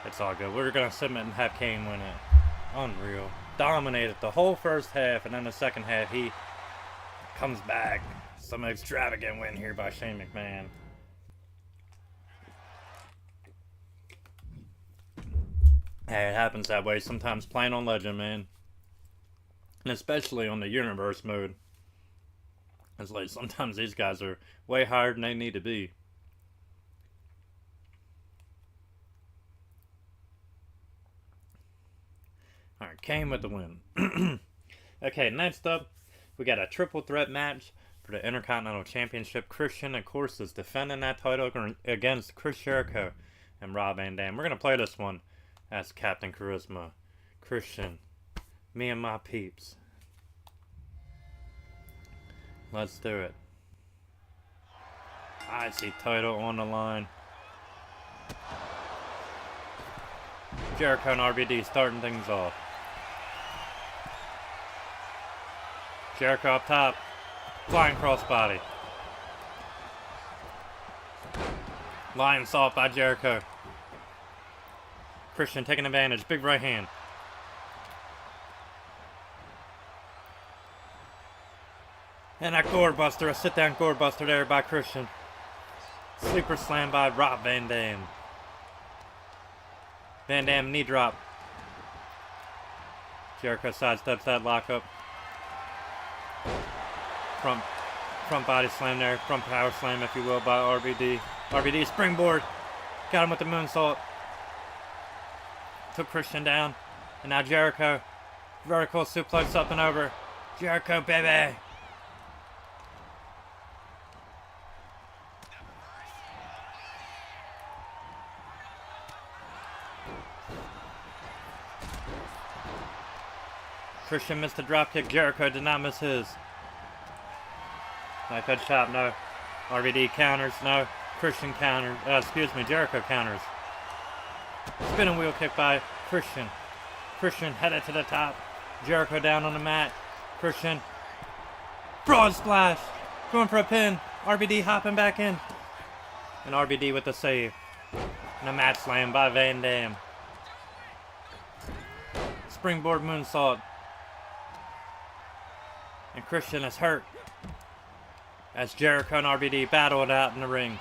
It's all good. We're gonna submit and have Kane win it. Unreal. Dominated the whole first half, and then the second half he comes back. Some extravagant win here by Shane McMahon. Hey, it happens that way sometimes playing on Legend, man. And especially on the Universe mode. It's like sometimes these guys are way higher than they need to be. Alright, Kane with the win. Okay, next up, we got a triple threat match for the Intercontinental Championship. Christian, of course, is defending that title against Chris Jericho and Rob Van Dam. We're going to play this one as Captain Charisma. Christian, me and my peeps. Let's do it. I see title on the line. Jericho and RVD starting things off. Jericho up top. Flying crossbody. Lion soft by Jericho. Christian taking advantage. Big right hand. And that gourd buster. A sit down gourd buster there by Christian. Sleeper slam by Rob Van Dam. Van Dam knee drop. Jericho sidesteps that lockup. Front body slam there. Front power slam, if you will, by RVD. RVD springboard. Got him with the moonsault. Took Christian down. And now Jericho. Vertical suplex up and over. Jericho, baby. Christian missed the dropkick. Jericho did not miss his. Knife head chop, no. RVD counters, no. Christian counters. Jericho counters. Spinning wheel kick by Christian. Christian headed to the top. Jericho down on the mat. Christian. Broad splash. Going for a pin. RVD hopping back in. And RVD with the save. And a mat slam by Van Dam. Springboard moonsault. And Christian is hurt. As Jericho and RVD battle it out in the ring.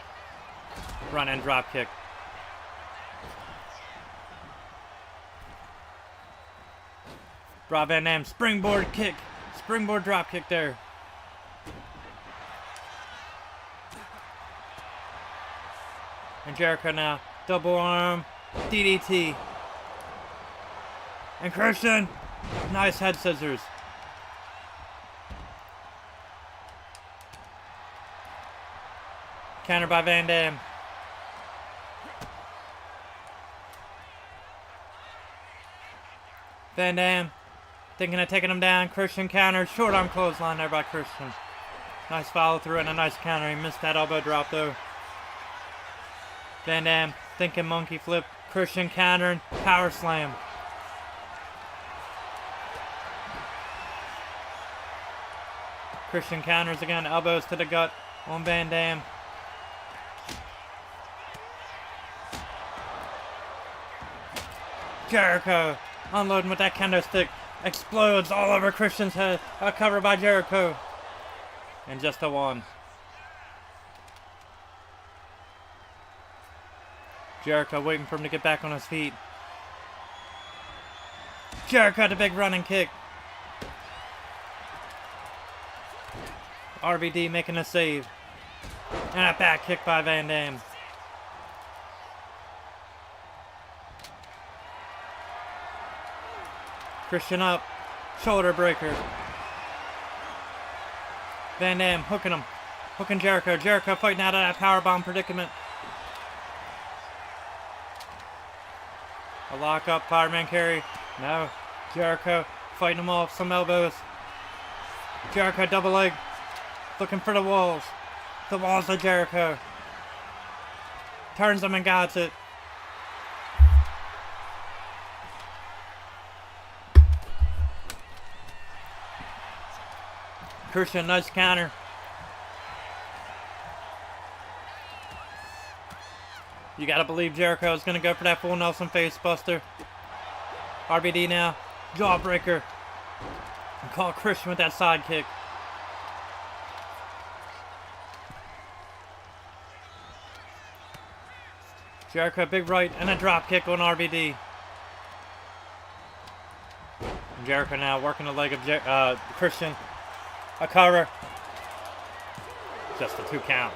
Run and drop kick. Rob Van Dam, springboard kick. Springboard drop kick there. And Jericho now, double arm, DDT. And Christian, nice head scissors. Counter by Van Dam. Van Dam thinking of taking him down. Christian counter. Short arm clothesline there by Christian. Nice follow through and a nice counter. He missed that elbow drop though. Van Dam thinking monkey flip. Christian countering. Power slam. Christian counters again. Elbows to the gut on Van Dam. Jericho unloading with that kendo stick. Explodes all over Christian's head. A cover by Jericho. And just a one. Jericho waiting for him to get back on his feet. Jericho the big running kick. RVD making a save. And a back kick by Van Dam. Christian up. Shoulder breaker. Van Dam hooking him. Hooking Jericho. Jericho fighting out of that powerbomb predicament. A lock up. Fireman carry. No. Jericho fighting him off. Some elbows. Jericho double leg. Looking for the walls. The walls of Jericho. Turns them and got it. Christian, nice counter. You gotta believe Jericho is gonna go for that full Nelson face buster. RVD now, jawbreaker. And call Christian with that side kick. Jericho, big right, and a drop kick on RVD. And Jericho now working the leg of Christian. A cover. Just a 2 count.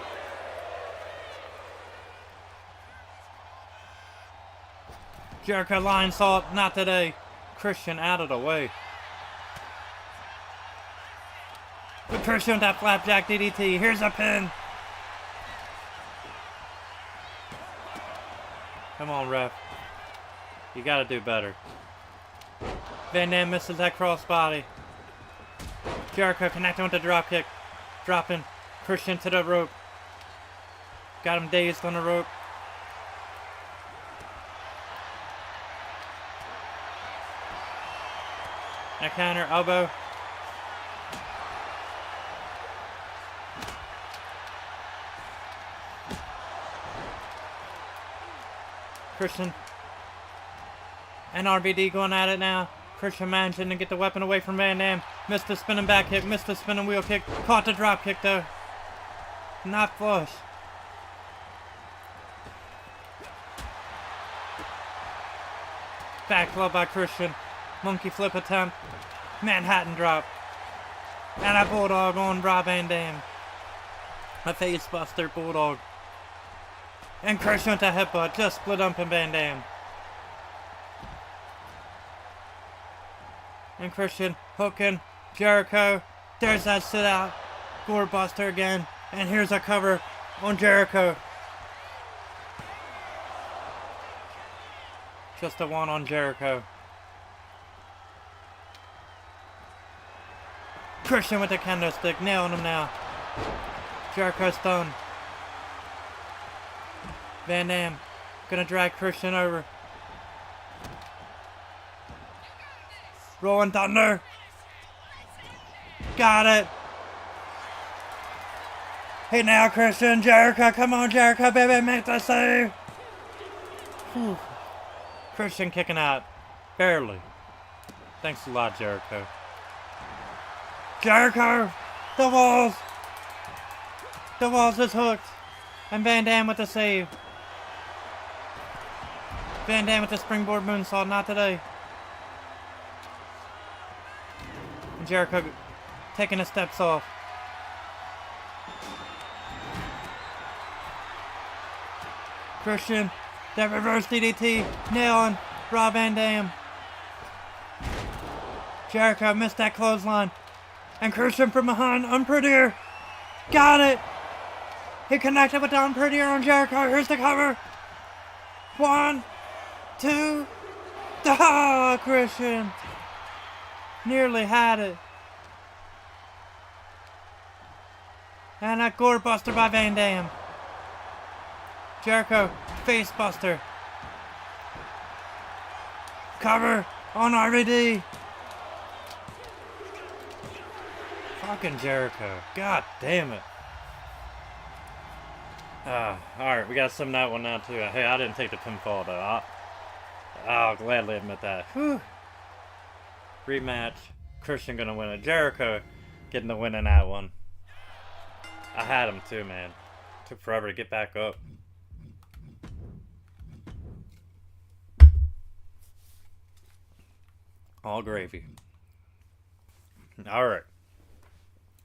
Jericho line salt, not today. Christian out of the way. But Christian with that flapjack DDT. Here's a pin. Come on, ref. You gotta do better. Van Dam misses that crossbody. Jericho connecting with the drop kick. Dropping Christian to the rope. Got him dazed on the rope. And a counter elbow. Christian and RVD going at it now. Christian managing to get the weapon away from Van Dam. Missed the spinning back kick, missed the spinning wheel kick. Caught the drop kick though. Not flush. Back club by Christian. Monkey flip attempt. Manhattan drop. And a bulldog on Rob Van Dam. A face buster bulldog. And Christian with the headbutt. Just split up in Van Dam. And Christian hooking Jericho. There's that sit out. Gore buster again. And here's a cover on Jericho. Just a one on Jericho. Christian with the kendo stick. Nailing him now. Jericho stunned. Van Dam gonna drag Christian over. Rolling Thunder. Got it. Hey now, Christian. Jericho. Come on, Jericho, baby. Make the save. Whew. Christian kicking out. Barely. Thanks a lot, Jericho. Jericho. The walls. The walls is hooked. And Van Dam with the save. Van Dam with the springboard moonsault. Not today. And Jericho taking his steps off. Christian, that reverse DDT, nailing Rob Van Dam. Jericho missed that clothesline. And Christian from behind, Unforgiven. Got it! He connected with the Unforgiven on Jericho. Here's the cover. 1, 2, Christian. Nearly had it. And a gore buster by Van Dam. Jericho, face buster. Cover on RVD. Fucking Jericho. God damn it. Alright, we gotta sum that one out too. Hey, I didn't take the pinfall though. I'll gladly admit that. Whew. Rematch. Christian gonna win it. Jericho getting the win in that one. I had him too, man. Took forever to get back up. All gravy. Alright.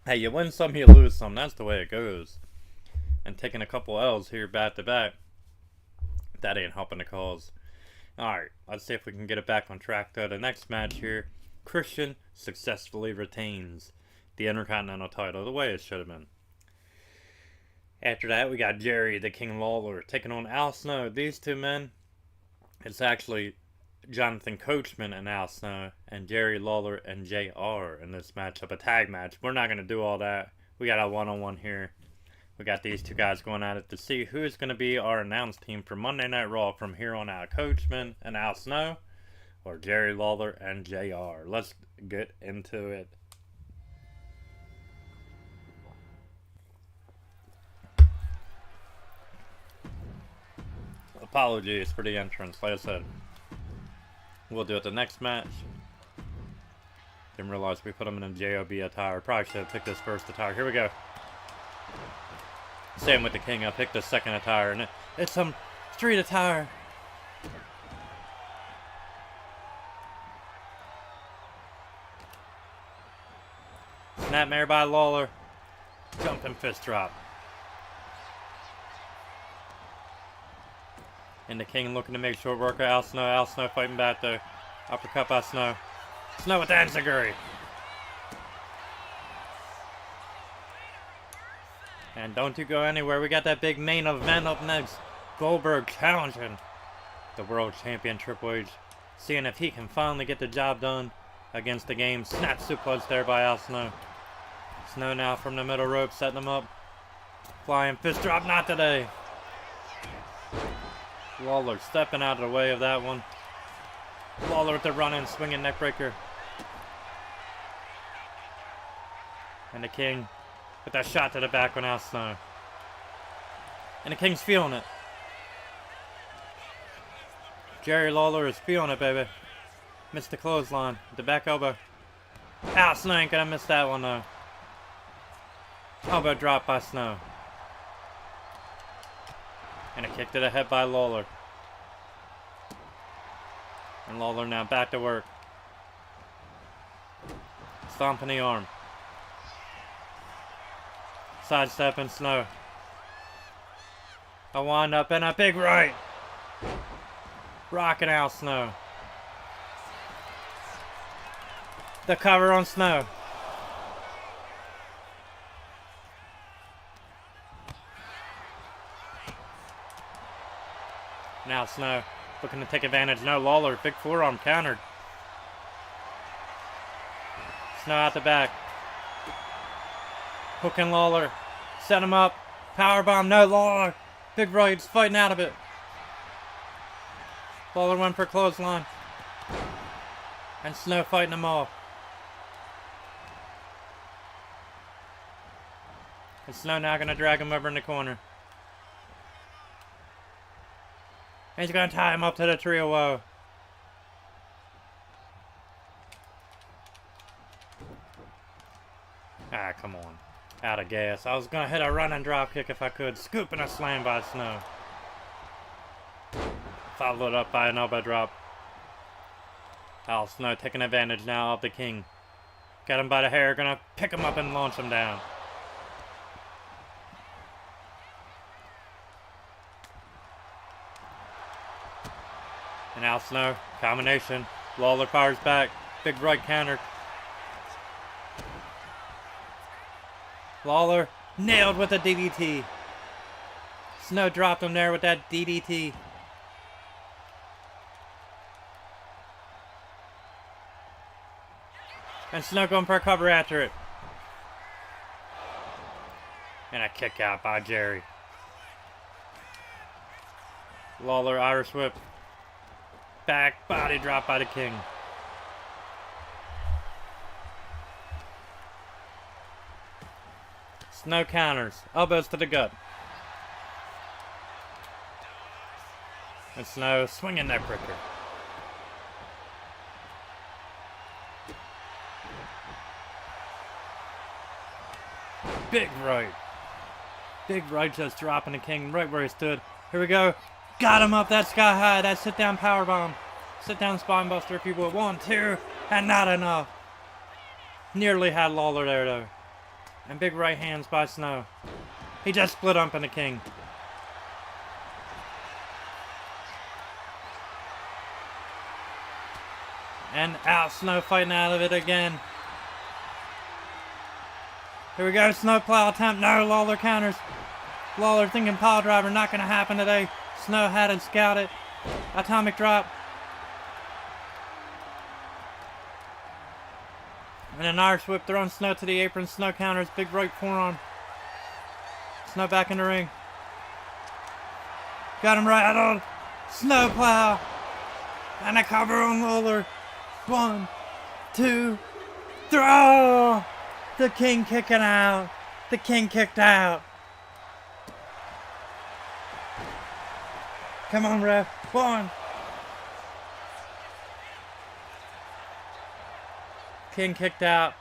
Hey, you win some, you lose some. That's the way it goes. And taking a couple L's here back to back, that ain't helping the cause. Alright, let's see if we can get it back on track though. The next match here, Christian successfully retains the Intercontinental title the way it should have been. After that, we got Jerry the King Lawler taking on Al Snow. These two men, it's actually Jonathan Coachman and Al Snow, and Jerry Lawler and JR in this matchup, a tag match. We're not going to do all that. We got a one-on-one here. We got these two guys going at it to see who's going to be our announced team for Monday Night Raw from here on out. Coachman and Al Snow, or Jerry Lawler and JR. Let's get into it. Apologies for the entrance, like I said. We'll do it the next match. Didn't realize we put them in a JOB attire. Probably should have picked this first attire. Here we go. Same with the King. I picked the second attire, and it's some street attire. Snapmare by Lawler. Jumping fist drop. And the King looking to make short work of Al Snow. Al Snow fighting back though. Uppercut by Snow. Snow with the enziguri. And don't you go anywhere. We got that big main event up next. Goldberg challenging the world champion Triple H. Seeing if he can finally get the job done against the game. Snap suplex there by Al Snow. Snow now from the middle rope setting him up. Flying fist drop. Not today. Lawler stepping out of the way of that one. Lawler with the run-in, swinging neckbreaker. And the King with that shot to the back on Al Snow. And the King's feeling it. Jerry Lawler is feeling it, baby. Missed the clothesline. The back elbow. Al Snow ain't gonna miss that one, though. Elbow drop by Snow. And a kick to the head by Lawler. And Lawler now back to work. Stomping the arm. Sidestepping Snow. A wind up and a big right. Rocking out Snow. The cover on Snow. Now Snow looking to take advantage. No, Lawler, big forearm countered. Snow out the back. Hooking Lawler. Set him up. Powerbomb. No, Lawler. Big right. He's fighting out of it. Lawler went for clothesline. And Snow fighting them off. And Snow now gonna drag him over in the corner. And he's gonna tie him up to the tree of woe. Ah, come on. Out of gas. I was gonna hit a running drop kick if I could. Scoop and a slam by Snow. Followed up by an elbow drop. Al Snow taking advantage now of the king. Got him by the hair. Gonna pick him up and launch him down. And Al Snow, combination. Lawler fires back. Big right counter. Lawler nailed with a DDT. Snow dropped him there with that DDT. And Snow going for a cover after it. And a kick out by Jerry. Lawler Irish whip. Back body drop by the king. Snow counters. Elbows to the gut. And Snow swinging that pricker. Big right. Big right just dropping the king right where he stood. Here we go. Got him up that sky high. That sit down power bomb. Sit down spine buster if you will. 1, 2, and not enough. Nearly had Lawler there though. And big right hands by Snow. He just split up in the king. And out Snow fighting out of it again. Here we go, snowplow attempt. No, Lawler counters. Lawler thinking pile driver, not going to happen today. Snow had it scouted. Atomic drop. And an Irish whip throwing Snow to the apron. Snow counters, big right forearm. Snow back in the ring. Got him right on. Snowplow. And a cover on Lawler. 1, 2, throw! The king kicking out. The king kicked out. Come on, ref. 1. King kicked out.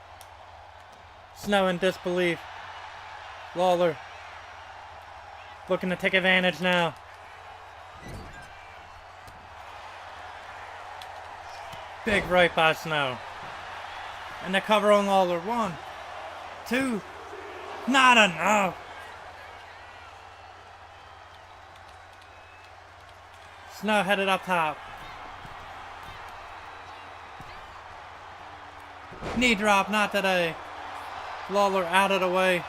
Snow in disbelief. Lawler looking to take advantage now. Big right by Snow. And the cover on Lawler. 1, 2. Not enough. Snow headed up top. Knee drop, not today. Lawler out of the way.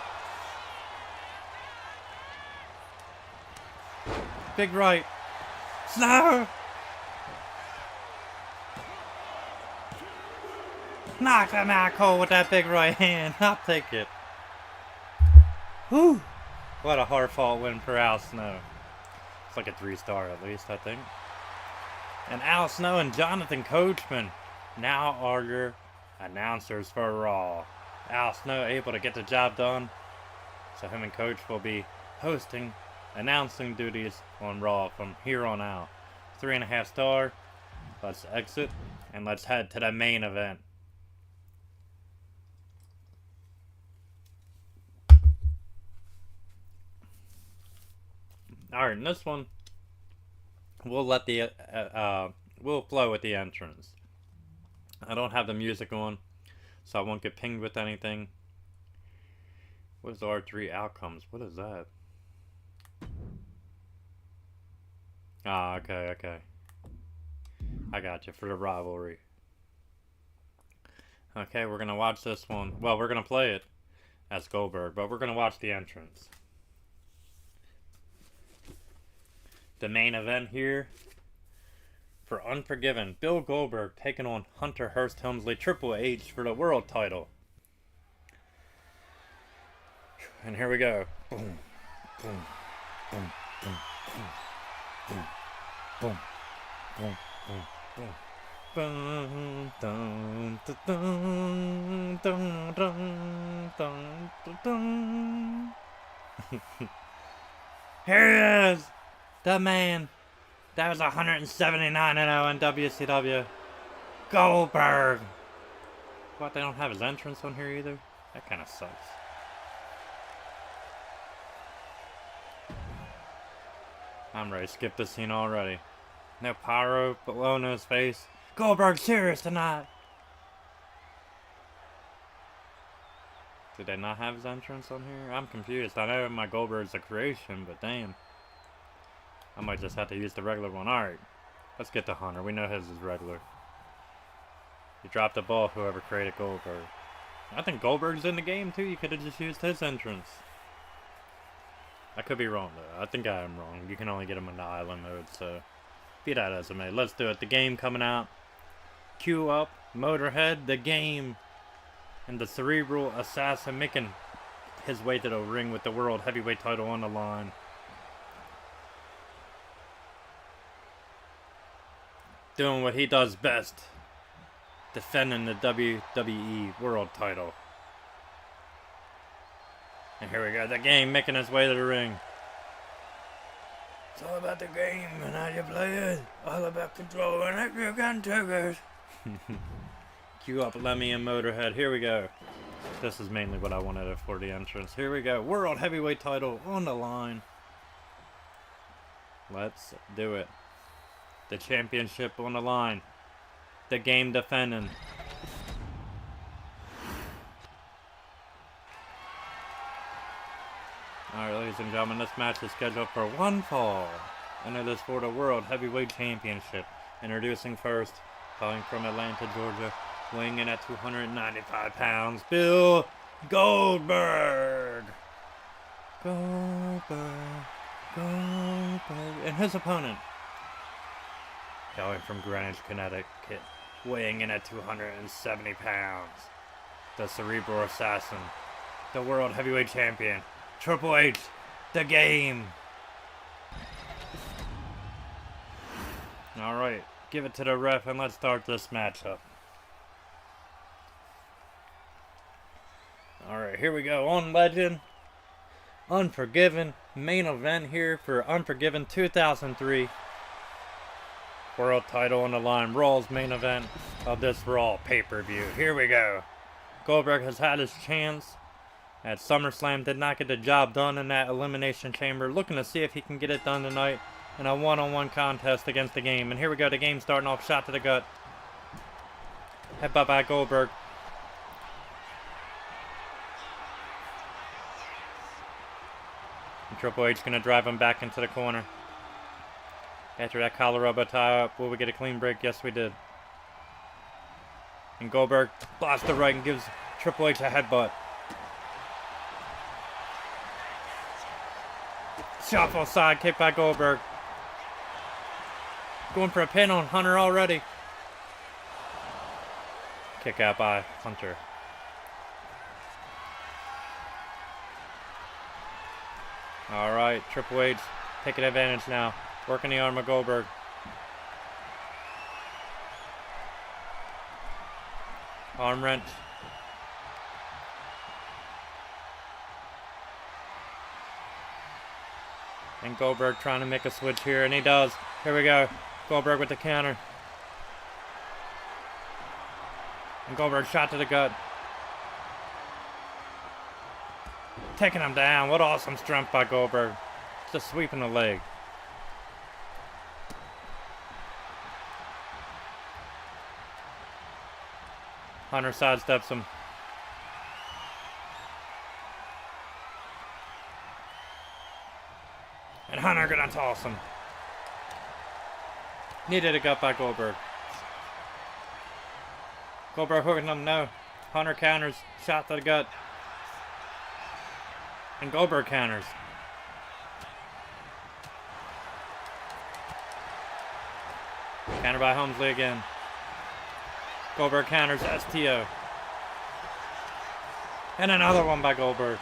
Big right. Snow! Knocked him out cold with that big right hand. I'll take it. Whew. What a hard-fought win for Al Snow. It's like a 3-star at least, I think. And Al Snow and Jonathan Coachman now are your announcers for Raw. Al Snow able to get the job done. So him and Coach will be hosting, announcing duties on Raw from here on out. 3.5 star. Let's exit and let's head to the main event. Alright, in this one, we'll let the, we'll flow with the entrance. I don't have the music on, so I won't get pinged with anything. What is R3 outcomes? What is that? Ah, okay. I got you for the rivalry. Okay, we're gonna watch this one. Well, we're gonna play it as Goldberg, but we're gonna watch the entrance. The main event here for Unforgiven. Bill Goldberg taking on Hunter Hearst Helmsley, Triple H for the world title. And here we go. Boom, boom, boom, boom, boom, boom, boom, boom, boom, boom. Dun, dun, dun, dun, dun, dun, dun, dun, dun. Here he is, the man. That was 179-0 in WCW. Goldberg. What, they don't have his entrance on here either? That kind of sucks. I'm ready to skip this scene already. No pyro below his face. Goldberg's serious tonight. Did they not have his entrance on here? I'm confused. I know my Goldberg's a creation, but damn. I might just have to use the regular one. Alright. Let's get to Hunter. We know his is regular. You dropped the ball, whoever created Goldberg. I think Goldberg's in the game too. You could have just used his entrance. I could be wrong though. I think I am wrong. You can only get him in the island mode, so be that as it may. Let's do it. The game coming out. Cue up. Motorhead. The game. And the cerebral assassin making his way to the ring with the world heavyweight title on the line. Doing what he does best. Defending the WWE world title. And here we go, the game making its way to the ring. It's all about the game and how you play it. All about controlling it, you can take it. Cue up Lemmy and Motorhead, here we go. This is mainly what I wanted for the entrance. Here we go, world heavyweight title on the line. Let's do it. The championship on the line. The game defending. Alright, ladies and gentlemen, this match is scheduled for one fall. And it is for the World Heavyweight Championship. Introducing first, calling from Atlanta, Georgia, weighing in at 295 pounds, Bill Goldberg. Goldberg. And his opponent, hailing from Greenwich, Connecticut, weighing in at 270 pounds, the Cerebral Assassin, the World Heavyweight Champion, Triple H, the game. Alright, give it to the ref and let's start this matchup. Alright, here we go. On Legend, Unforgiven, main event here for Unforgiven 2003. World title on the line. Raw's main event of this Raw pay-per-view. Here we go. Goldberg has had his chance at SummerSlam. Did not get the job done in that Elimination Chamber. Looking to see if he can get it done tonight in a one-on-one contest against the game. And here we go. The game starting off. Shot to the gut. Headbutt by Goldberg. And Triple H going to drive him back into the corner. After that collar rubber tie up, will we get a clean break? Yes, we did. And Goldberg blasts the right and gives Triple H a headbutt. Shuffle side kick by Goldberg. Going for a pin on Hunter already. Kick out by Hunter. Alright, Triple H taking advantage now. Working the arm of Goldberg. Arm wrench. And Goldberg trying to make a switch here, and he does. Here we go. Goldberg with the counter. And Goldberg shot to the gut. Taking him down. What awesome strength by Goldberg. Just sweeping the leg. Hunter sidesteps him. And Hunter gonna toss him. Needed a gut by Goldberg. Goldberg hooking him, no. Hunter counters, shot to the gut. And Goldberg counters. Counter by Helmsley again. Goldberg counters STO. And another one by Goldberg.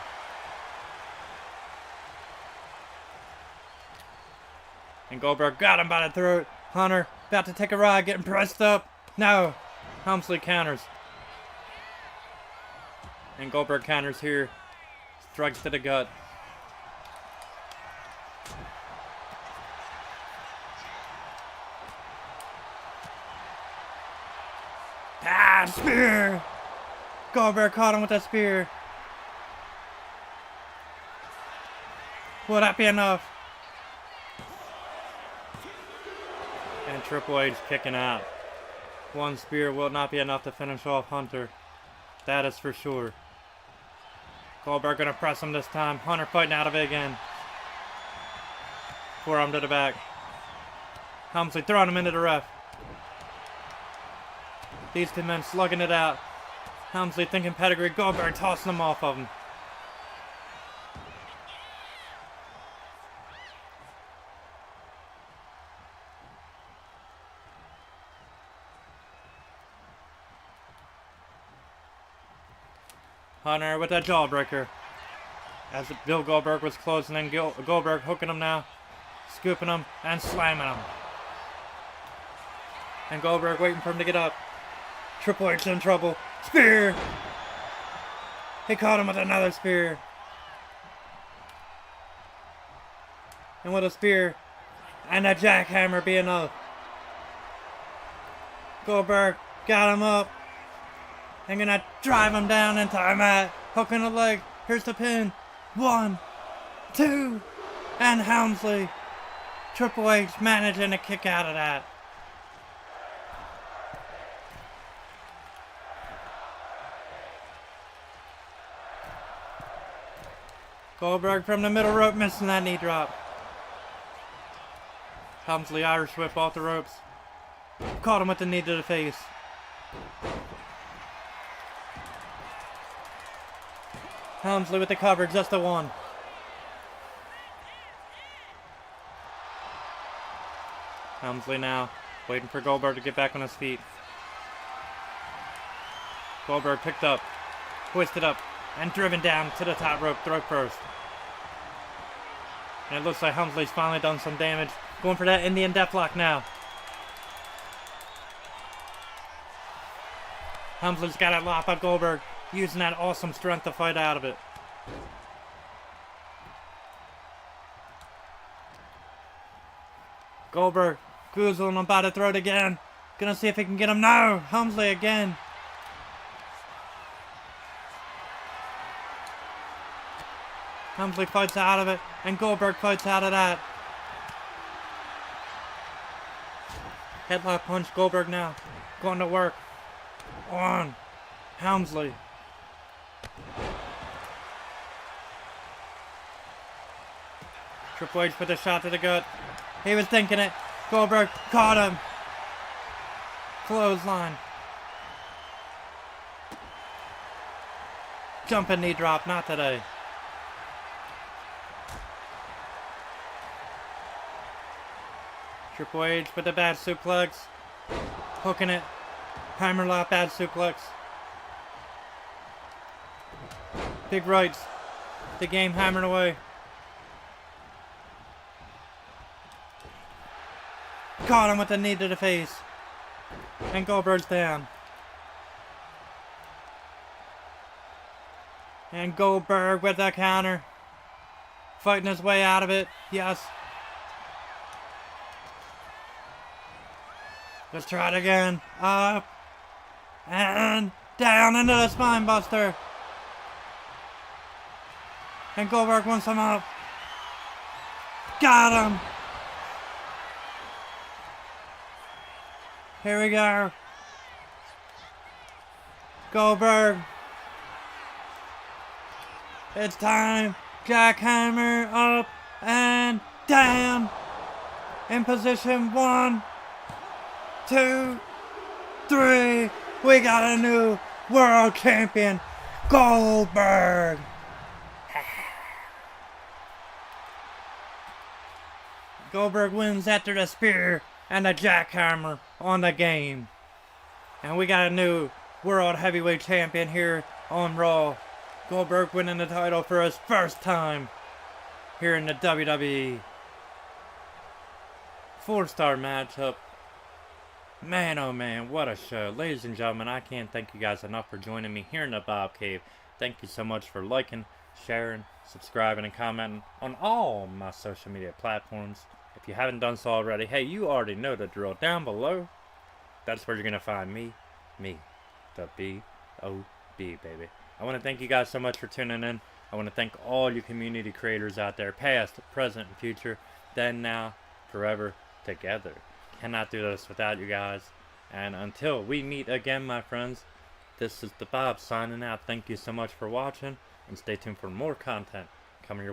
And Goldberg got him by the throat. Hunter about to take a ride, getting pressed up. No! Helmsley counters. And Goldberg counters here. Strikes to the gut. Ah, spear! Goldberg caught him with a spear. Will that be enough? And Triple H kicking out. One spear will not be enough to finish off Hunter. That is for sure. Goldberg gonna press him this time. Hunter fighting out of it again. Forearm to the back. Helmsley throwing him into the ref. These two men slugging it out. Helmsley thinking pedigree. Goldberg tossing him off of him. Hunter with that jawbreaker. As Bill Goldberg was closing in, Goldberg hooking him now. Scooping him and slamming him. And Goldberg waiting for him to get up. Triple H in trouble. Spear! He caught him with another spear. And with a spear and a jackhammer be enough. Goldberg got him up. And gonna drive him down into a mat. Hooking the leg. Here's the pin. 1, 2, and Helmsley. Triple H managing to kick out of that. Goldberg from the middle rope missing that knee drop. Helmsley Irish whip off the ropes. Caught him with the knee to the face. Helmsley with the cover, just a one. Helmsley now waiting for Goldberg to get back on his feet. Goldberg picked up, hoisted up, and driven down to the top rope, throat first. And it looks like Helmsley's finally done some damage. Going for that Indian deathlock now. Helmsley's got it locked by Goldberg, using that awesome strength to fight out of it. Goldberg goozling him by the throat again. Gonna see if he can get him. No! Helmsley again. Helmsley fights out of it, and Goldberg fights out of that. Headlock punch, Goldberg now. Going to work on Helmsley. Triple H put the shot to the gut. He was thinking it. Goldberg caught him. Clothesline. Jumping knee drop, not today. Triple H with the bad suplex. Hooking it. Hammerlock, bad suplex. Big rights. The game hammered away. Caught him with a knee to the face. And Goldberg's down. And Goldberg with a counter. Fighting his way out of it. Yes. Let's try it again. Up. And down into the spine buster. And Goldberg wants him up. Got him. Here we go. Goldberg. It's time. Jackhammer up and down. In position 1, 2, 3. We got a new world champion, Goldberg. Goldberg wins after the spear and the jackhammer on the game. And we got a new world heavyweight champion here on Raw. Goldberg winning the title for his first time here in the WWE. 4-star matchup. Man, oh man, what a show. Ladies and gentlemen, I can't thank you guys enough for joining me here in the Bob Cave. Thank you so much for liking, sharing, subscribing, and commenting on all my social media platforms. If you haven't done so already, hey, you already know the drill. Down below, that's where you're going to find me, the B-O-B, baby. I want to thank you guys so much for tuning in. I want to thank all you community creators out there, past, present, and future, then, now, forever, together. Cannot do this without you guys. And until we meet again, my friends, this is the Bob signing out. Thank you so much for watching, and stay tuned for more content coming your way.